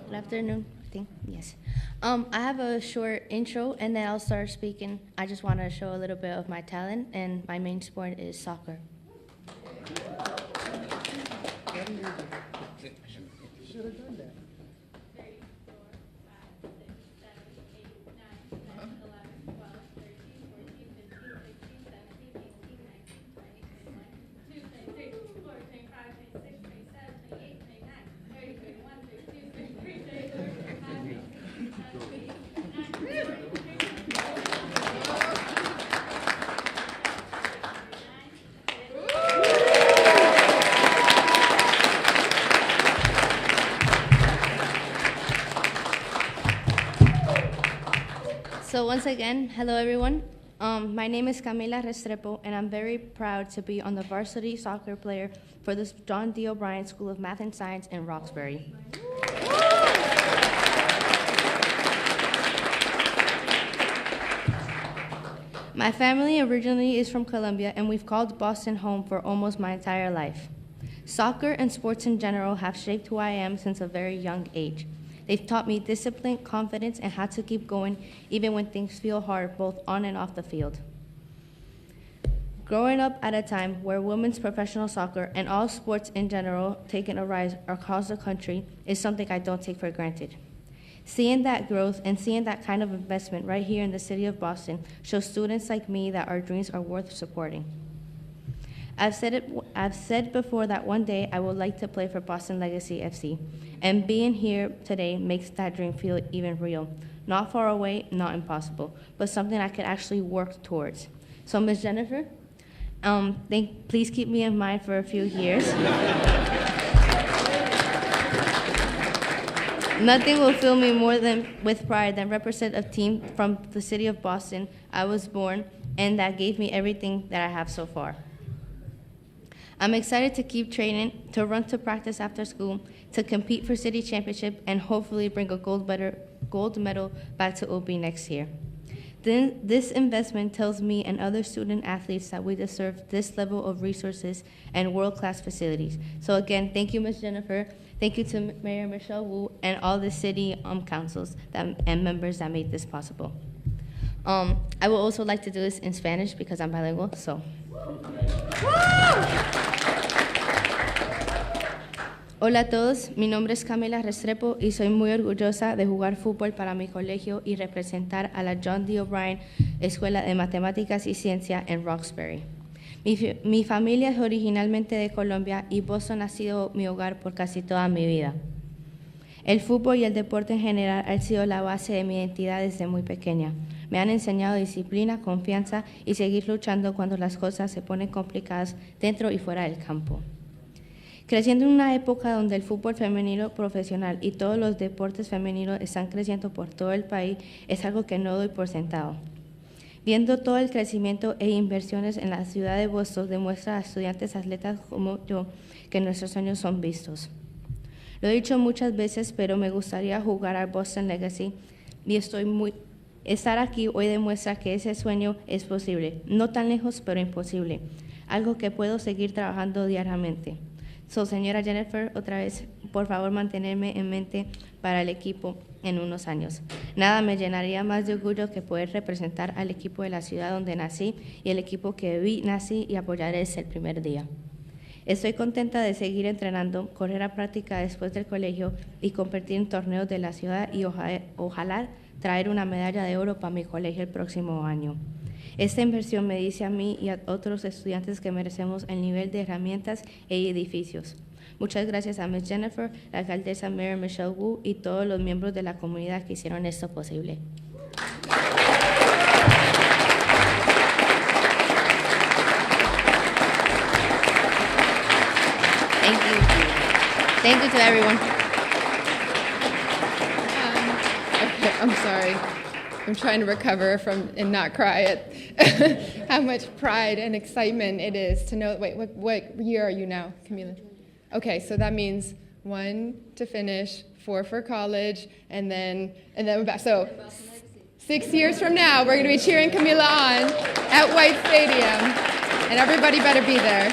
Good afternoon, I think. Yes. I have a short intro, and then I'll start speaking. I just want to show a little bit of my talent, and my main sport is soccer. Should have done that. So once again, hello everyone. My name is Camila Restrepo, and I'm very proud to be on the varsity soccer player for the John D. O'Brien School of Math and Science in Roxbury. My family originally is from Colombia, and we've called Boston home for almost my entire life. Soccer and sports in general have shaped who I am since a very young age. They've taught me discipline, confidence, and how to keep going even when things feel hard, both on and off the field. Growing up at a time where women's professional soccer and all sports in general taking a rise across the country is something I don't take for granted. Seeing that growth and seeing that kind of investment right here in the city of Boston shows students like me that our dreams are worth supporting. I've said before that one day I would like to play for Boston Legacy FC, and being here today makes that dream feel even real. Not far away, not impossible, but something I could actually work towards. So, Ms. Jennifer, please keep me in mind for a few years. Nothing will fill me more with pride than represent a team from the city of Boston I was born, and that gave me everything that I have so far. I'm excited to keep training, to run to practice after school, to compete for city championship, and hopefully bring a gold medal back to OB next year. Then this investment tells me and other student athletes that we deserve this level of resources and world-class facilities. So again, thank you, Ms. Jennifer. Thank you to Mayor Michelle Wu and all the city councils and members that made this possible. I would also like to do this in Spanish because I'm bilingual, so. Hola a todos, mi nombre es Camila Restrepo y soy muy orgullosa de jugar fútbol para mi colegio y representar a la John D. O'Brien Escuela de Matemáticas y Ciencia en Roxbury. Mi familia es originalmente de Colombia y Boston ha sido mi hogar por casi toda mi vida. El fútbol y el deporte en general han sido la base de mi identidad desde muy pequeña. Me han enseñado disciplina, confianza y seguir luchando cuando las cosas se ponen complicadas dentro y fuera del campo. Creciendo en una época donde el fútbol femenino profesional y todos los deportes femeninos están creciendo por todo el país es algo que no doy por sentado. Viendo todo el crecimiento e inversiones en la ciudad de Boston demuestra a estudiantes atletas como yo que nuestros sueños son vistos. Lo he dicho muchas veces, pero me gustaría jugar al Boston Legacy y estar aquí hoy demuestra que ese sueño es posible, no tan lejos, pero imposible, algo que puedo seguir trabajando diariamente. So, señora Jennifer, otra vez, por favor, mantenerme en mente para el equipo en unos años. Nada me llenaría más de orgullo que poder representar al equipo de la ciudad donde nací y el equipo que vi, nací y apoyaré desde el primer día. Estoy contenta de seguir entrenando, correr a práctica después del colegio y competir en torneos de la ciudad y ojalá traer una medalla de oro para mi colegio el próximo año. Esta inversión me dice a mí y a otros estudiantes que merecemos el nivel de herramientas e edificios. Muchas gracias a Ms. Jennifer, la alcaldesa Mayor Michelle Wu y todos los miembros de la comunidad que hicieron esto posible. Thank you. Thank you to everyone. Okay, I'm sorry. I'm trying to recover from and not cry at how much pride and excitement it is to know. Wait, what year are you now, Camila? Okay, so that means 1 to finish, 4 for college, and then we're back. So 6 years from now, we're going to be cheering Camila on at White Stadium, and everybody better be there.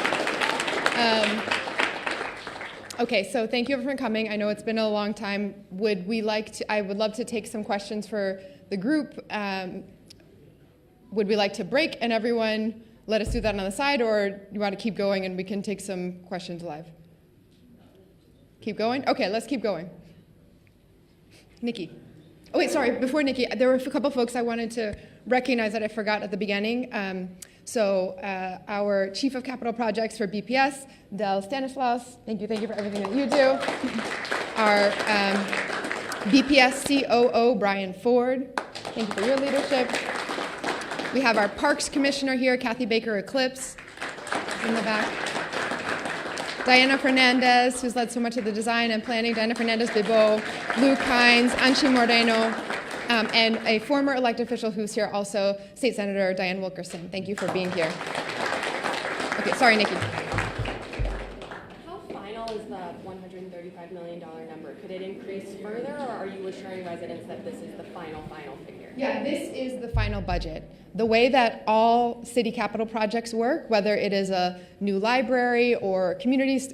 Okay, so thank you everyone for coming. I know it's been a long time. I would love to take some questions for the group. Would we like to break and everyone let us do that on the side, or you want to keep going and we can take some questions live? Keep going? Okay, let's keep going. Nikki. Oh wait, sorry, before Nikki, there were a couple folks I wanted to recognize that I forgot at the beginning. Our Chief of Capital Projects for BPS, Del Stanislaus, thank you for everything that you do. Our BPS COO, Brian Ford, thank you for your leadership. We have our Parks Commissioner here, Kathy Baker Eclipse, in the back. Diana Fernandez, who's led so much of the design and planning, Diana Fernandez-Bibo, Luke Hines, Anchi Moreno, and a former elected official who's here also, State Senator Diane Wilkerson. Thank you for being here. Okay, sorry, Nikki. How final is the $135 million number? Could it increase further, or are you assuring residents that this is the final figure? Yeah, this is the final budget. The way that all city capital projects work, whether it is a new library or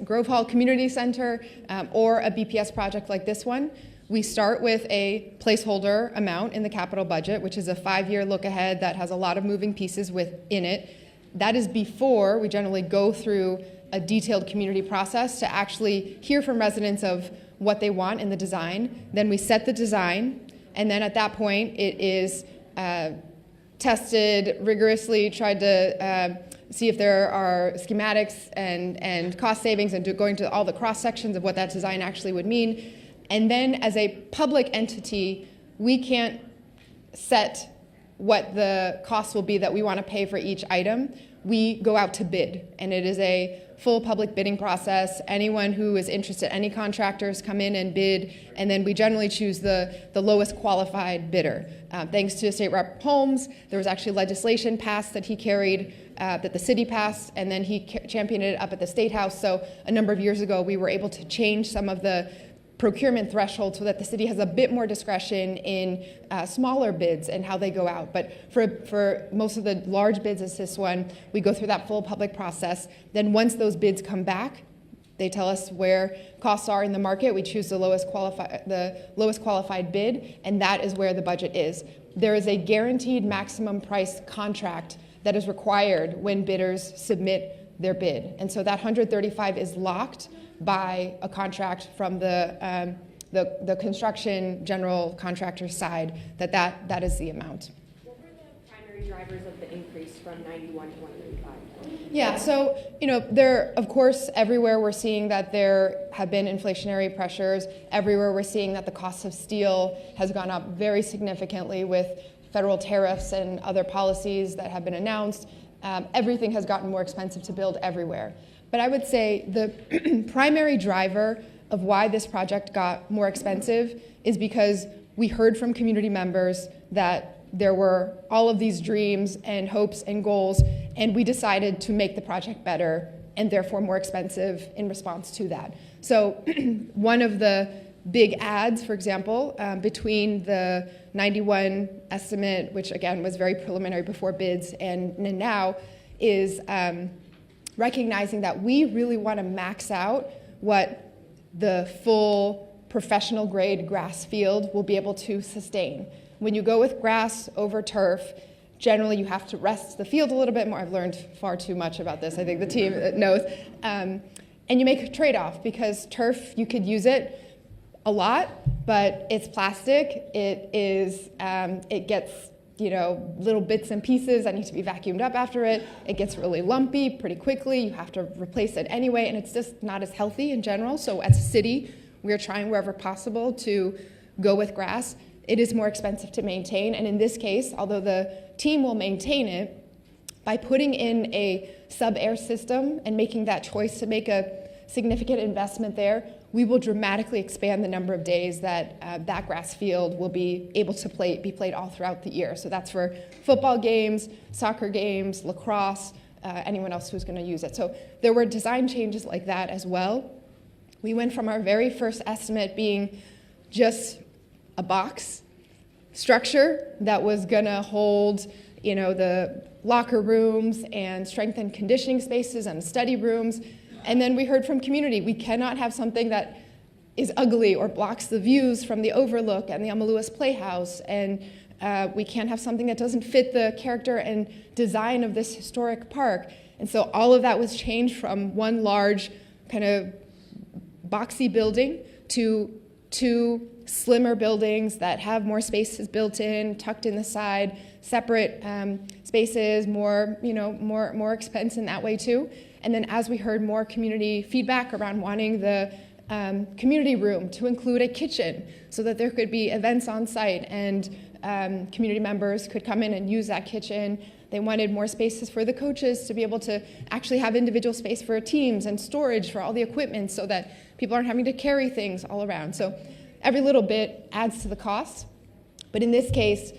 Grove Hall Community Center, or a BPS project like this one, we start with a placeholder amount in the capital budget, which is a 5-year look ahead that has a lot of moving pieces within it. That is before we generally go through a detailed community process to actually hear from residents of what they want in the design. Then we set the design, and then at that point it is tested rigorously, tried to see if there are schematics and cost savings, and going to all the cross sections of what that design actually would mean. And then as a public entity, we can't set what the cost will be that we want to pay for each item. We go out to bid, and it is a full public bidding process. Anyone who is interested, any contractors come in and bid, and then we generally choose the lowest qualified bidder. Thanks to State Rep. Holmes, there was actually legislation passed that he carried, that the city passed, and then he championed it up at the State House. So a number of years ago, we were able to change some of the procurement threshold so that the city has a bit more discretion in smaller bids and how they go out. But for most of the large bids as this one, we go through that full public process. Then once those bids come back, they tell us where costs are in the market. We choose the lowest qualified bid, and that is where the budget is. There is a guaranteed maximum price contract that is required when bidders submit their bid. And so that 135 is locked by a contract from the construction general contractor side, that is the amount. What were the primary drivers of the increase from 91 to 135? Yeah, so, there, of course, everywhere we're seeing that there have been inflationary pressures. Everywhere we're seeing that the cost of steel has gone up very significantly with federal tariffs and other policies that have been announced. Everything has gotten more expensive to build everywhere. But I would say the primary driver of why this project got more expensive is because we heard from community members that there were all of these dreams and hopes and goals, and we decided to make the project better and therefore more expensive in response to that. So one of the big adds, for example, between the 91 estimate, which again was very preliminary before bids, and now is recognizing that we really want to max out what the full professional grade grass field will be able to sustain. When you go with grass over turf, generally you have to rest the field a little bit more. I've learned far too much about this. I think the team knows. And you make a trade-off, because turf, you could use it a lot, but it's plastic. It gets little bits and pieces that need to be vacuumed up after it. It gets really lumpy pretty quickly. You have to replace it anyway, and it's just not as healthy in general. So as a city, we're trying wherever possible to go with grass. It is more expensive to maintain, and in this case, although the team will maintain it, by putting in a sub-air system and making that choice to make a significant investment there, we will dramatically expand the number of days that that grass field will be able to be played all throughout the year. So that's for football games, soccer games, lacrosse, anyone else who's going to use it. So there were design changes like that as well. We went from our very first estimate being just a box structure that was going to hold, the locker rooms and strength and conditioning spaces and study rooms. And then we heard from community, we cannot have something that is ugly or blocks the views from the overlook and the Amalus Playhouse, and we can't have something that doesn't fit the character and design of this historic park. And so all of that was changed from one large kind of boxy building to two slimmer buildings that have more spaces built in, tucked in the side, separate spaces, more expense in that way too. And then as we heard more community feedback around wanting the community room to include a kitchen so that there could be events on site and community members could come in and use that kitchen. They wanted more spaces for the coaches to be able to actually have individual space for teams and storage for all the equipment so that people aren't having to carry things all around. So every little bit adds to the cost. But in this case,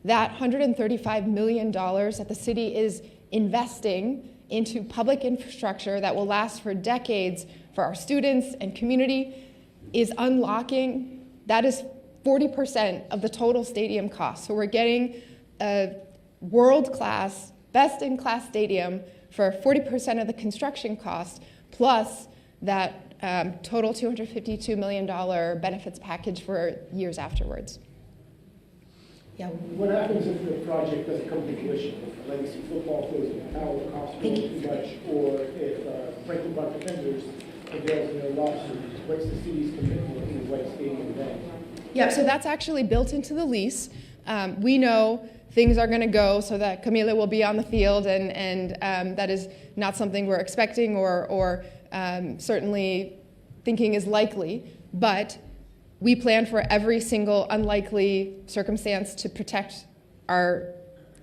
that $135 million that the city is investing into public infrastructure that will last for decades for our students and community is unlocking, that is 40% of the total stadium cost. So we're getting a world-class, best-in-class stadium for 40% of the construction cost, plus that total $252 million benefits package for years afterwards. Yeah. What happens if the project doesn't come to fruition, if the legacy football field is power costs too much, or if Franklin Park Defenders prevails in their lawsuit? What's the city's commitment to the White Stadium then? Yeah, so that's actually built into the lease. We know things are going to go so that Camila will be on the field, and that is not something we're expecting or certainly thinking is likely, but we plan for every single unlikely circumstance to protect our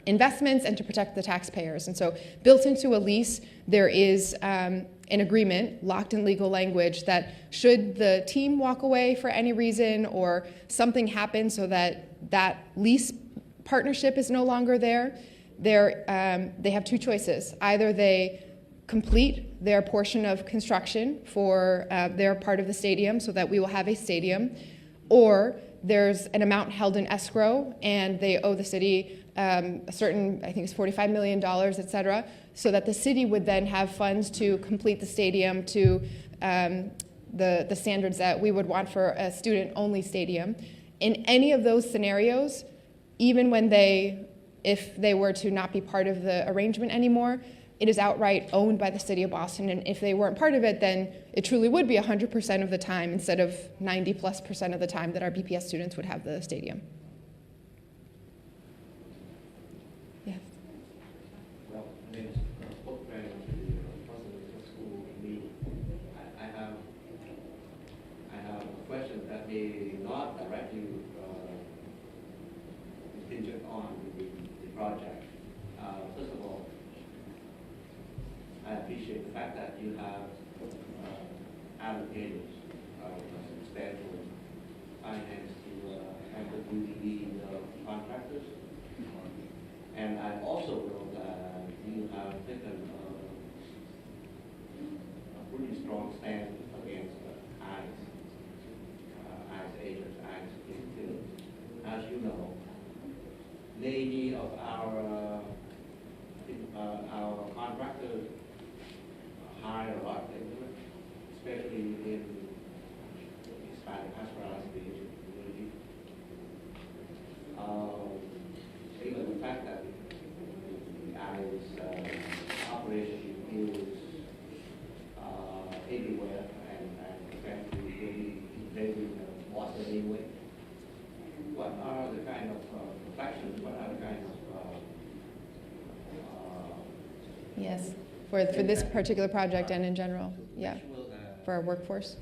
investments and to protect the taxpayers. And so built into a lease, there is an agreement, locked in legal language, that should the team walk away for any reason or something happen so that that lease partnership is no longer there, they have two choices. Either they complete their portion of construction for their part of the stadium so that we will have a stadium, or there's an amount held in escrow and they owe the city a certain, I think it's $45 million, et cetera, so that the city would then have funds to complete the stadium to the standards that we would want for a student-only stadium. In any of those scenarios, even when if they were to not be part of the arrangement anymore, it is outright owned by the city of Boston, and if they weren't part of it, then it truly would be 100% of the time instead of 90+% of the time that our BPS students would have the stadium. Yes. Well, my name is spokesman to the president of the school meeting. I have a question that may not directly contingent on the project. First of all, I appreciate the fact that you have allocated substantial finance to handle the contractors. And I also know that you have taken a pretty strong stand against ICE agents, ICE field. As you know, many of our contractors hire a lot of labor, especially in Hispanic as well as the Asian community. Even the fact that the ICE operation is everywhere and frankly maybe Boston anyway. What are the kind of reflections? What are the kind of Yes, for this particular project and in general, yeah, for our workforce.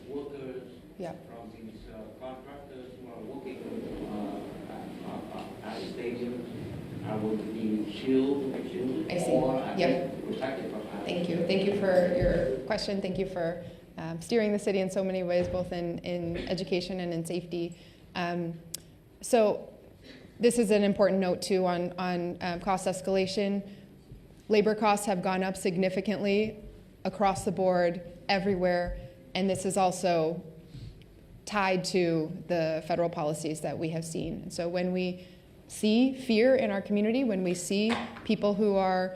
Workers yeah. from these contractors who are working at the stadium will be shielded I see. or Protected from Thank you for your question. Thank you for steering the city in so many ways, both in education and in safety. So this is an important note too on cost escalation. Labor costs have gone up significantly across the board, everywhere, and this is also tied to the federal policies that we have seen. And so when we see fear in our community, when we see people who are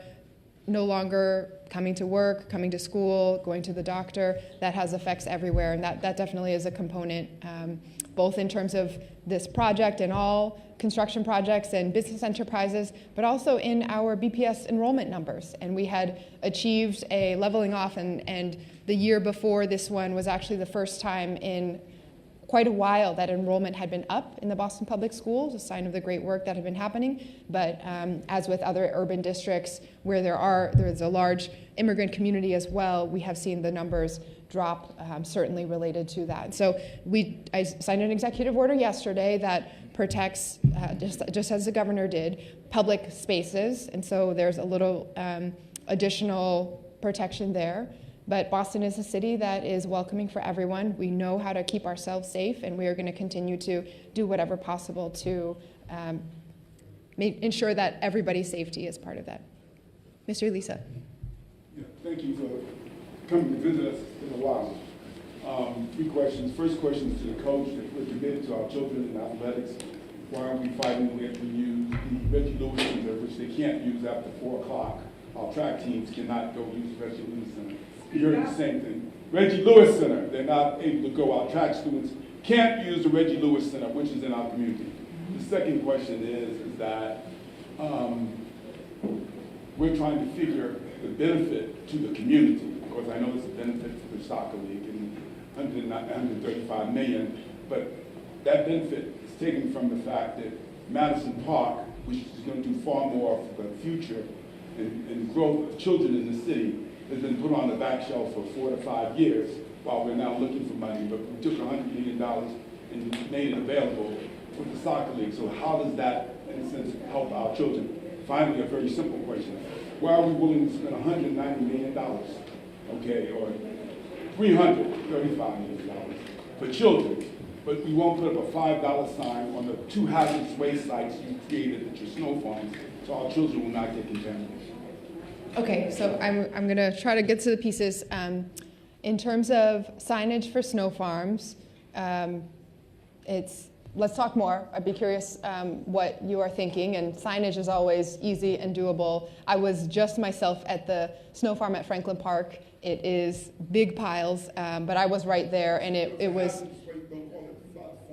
no longer coming to work, coming to school, going to the doctor. That has effects everywhere, and that definitely is a component, both in terms of this project and all construction projects and business enterprises, but also in our BPS enrollment numbers. And we had achieved a leveling off, and the year before this one was actually the first time in quite a while that enrollment had been up in the Boston Public Schools, a sign of the great work that had been happening. But as with other urban districts where there's a large immigrant community as well, we have seen the numbers drop, certainly related to that. So I signed an executive order yesterday that protects, just as the governor did, public spaces. And so there's a little additional protection there. But Boston is a city that is welcoming for everyone. We know how to keep ourselves safe, and we are going to continue to do whatever possible to ensure that everybody's safety is part of that. Mr. Lisa. Yeah, thank you for coming to visit us in a while. 3 questions. First question is to the coach. If we're committed to our children in athletics, why are we fighting if we use the Reggie Lewis Center, which they can't use after 4 o'clock? Our track teams cannot go use Reggie Lewis Center. You heard the same thing. Reggie Lewis Center, they're not able to go. Our track students can't use the Reggie Lewis Center, which is in our community. The second question is that we're trying to figure the benefit to the community, because I know there's a benefit for the soccer league and 135 million, but that benefit is taken from the fact that Madison Park, which is going to do far more for the future and growth of children in the city, has been put on the back shelf for 4 to 5 years while we're now looking for money. But we took $100 million and made it available for the soccer league. So how does that, in a sense, help our children? Finally, a very simple question. Why are we willing to spend $190 million, okay, or $335 million for children, but we won't put up a $5 sign on the 2 hazardous waste sites you created at your snow farms so our children will not get contaminated? Okay, so I'm going to try to get to the pieces. In terms of signage for snow farms, let's talk more. I'd be curious what you are thinking, and signage is always easy and doable. I was just myself at the snow farm at Franklin Park. It is big piles, but I was right there, and it was... Don't call it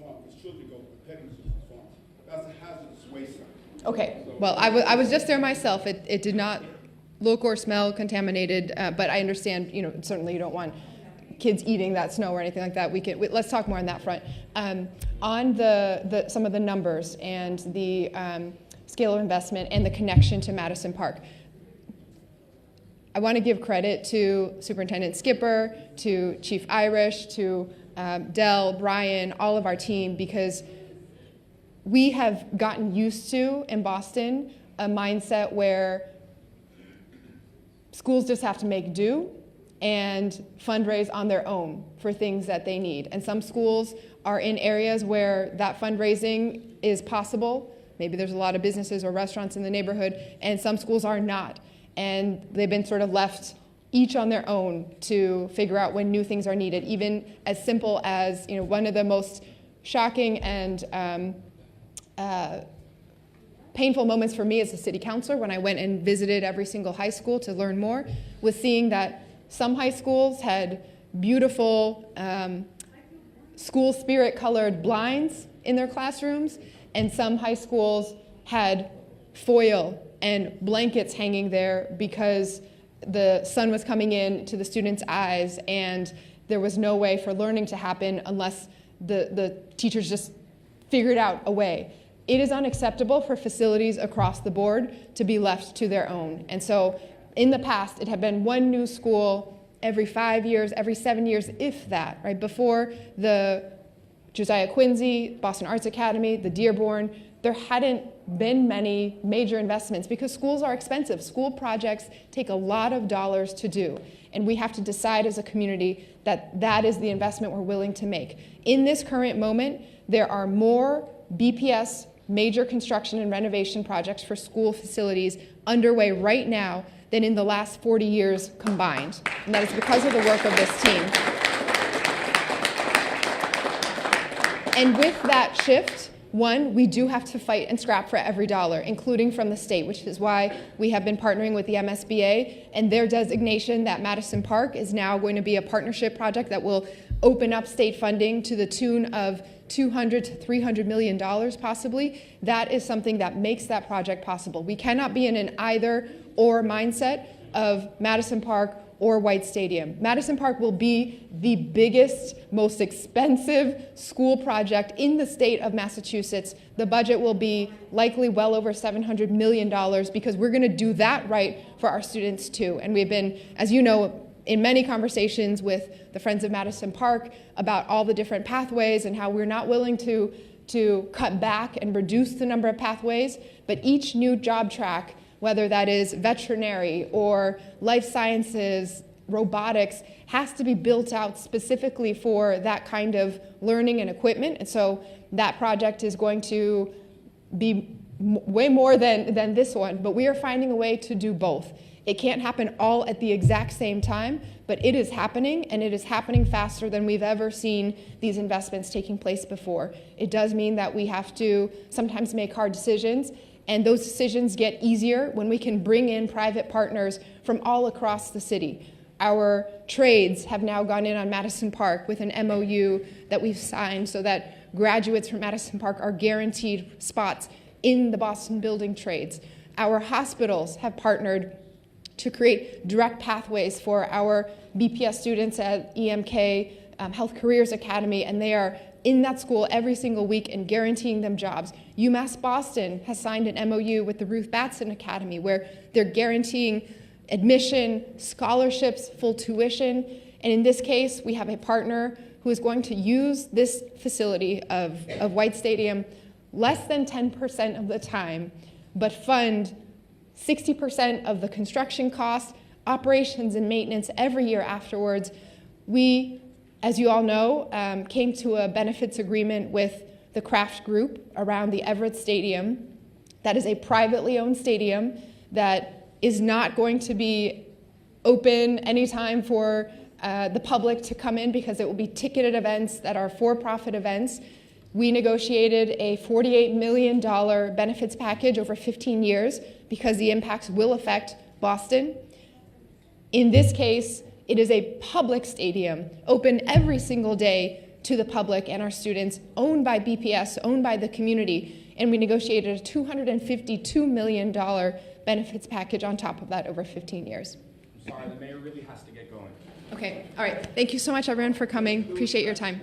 farm, because children go petting farms. That's a hazardous waste site. Okay, well, I was just there myself. It did not look or smell contaminated, but I understand, certainly you don't want kids eating that snow or anything like that. Let's talk more on that front. On some of the numbers and the scale of investment and the connection to Madison Park, I want to give credit to Superintendent Skipper, to Chief Irish, to Dell, Brian, all of our team, because we have gotten used to, in Boston, a mindset where schools just have to make do and fundraise on their own for things that they need. And some schools are in areas where that fundraising is possible. Maybe there's a lot of businesses or restaurants in the neighborhood, and some schools are not. And they've been sort of left each on their own to figure out when new things are needed, even as simple as, one of the most shocking and painful moments for me as a city councilor when I went and visited every single high school to learn more was seeing that some high schools had beautiful school spirit colored blinds in their classrooms, and some high schools had foil and blankets hanging there because the sun was coming in to the students' eyes, and there was no way for learning to happen unless the teachers just figured out a way. It is unacceptable for facilities across the board to be left to their own. And so in the past, it had been one new school every 5 years, every 7 years, if that, right? Before the Josiah Quincy, Boston Arts Academy, the Dearborn, there hadn't been many major investments because schools are expensive. School projects take a lot of dollars to do. And we have to decide as a community that that is the investment we're willing to make. In this current moment, there are more BPS major construction and renovation projects for school facilities underway right now than in the last 40 years combined. And that is because of the work of this team. And with that shift, One, we do have to fight and scrap for every dollar, including from the state, which is why we have been partnering with the MSBA and their designation that Madison Park is now going to be a partnership project that will open up state funding to the tune of $200 to $300 million possibly. That is something that makes that project possible. We cannot be in an either or mindset of Madison Park or White Stadium. Madison Park will be the biggest, most expensive school project in the state of Massachusetts. The budget will be likely well over $700 million because we're going to do that right for our students too. And we've been, as you know, in many conversations with the Friends of Madison Park about all the different pathways and how we're not willing to cut back and reduce the number of pathways, but each new job track, whether that is veterinary or life sciences, robotics, has to be built out specifically for that kind of learning and equipment. And so that project is going to be way more than this one, but we are finding a way to do both. It can't happen all at the exact same time, but it is happening, and it is happening faster than we've ever seen these investments taking place before. It does mean that we have to sometimes make hard decisions, and those decisions get easier when we can bring in private partners from all across the city. Our trades have now gone in on Madison Park with an MOU that we've signed so that graduates from Madison Park are guaranteed spots in the Boston building trades. Our hospitals have partnered to create direct pathways for our BPS students at EMK Health Careers Academy, and they are in that school every single week and guaranteeing them jobs. UMass Boston has signed an MOU with the Ruth Batson Academy where they're guaranteeing admission, scholarships, full tuition, and in this case, we have a partner who is going to use this facility of White Stadium less than 10% of the time, but fund 60% of the construction costs, operations and maintenance every year afterwards. We, as you all know, came to a benefits agreement with the Kraft Group around the Everett Stadium. That is a privately owned stadium that is not going to be open anytime for the public to come in because it will be ticketed events that are for-profit events. We negotiated a $48 million benefits package over 15 years because the impacts will affect Boston. In this case, it is a public stadium, open every single day to the public and our students, owned by BPS, owned by the community, and we negotiated a $252 million benefits package on top of that over 15 years. I'm sorry, the mayor really has to get going. Okay, all right. Thank you so much, everyone, for coming. Appreciate your time.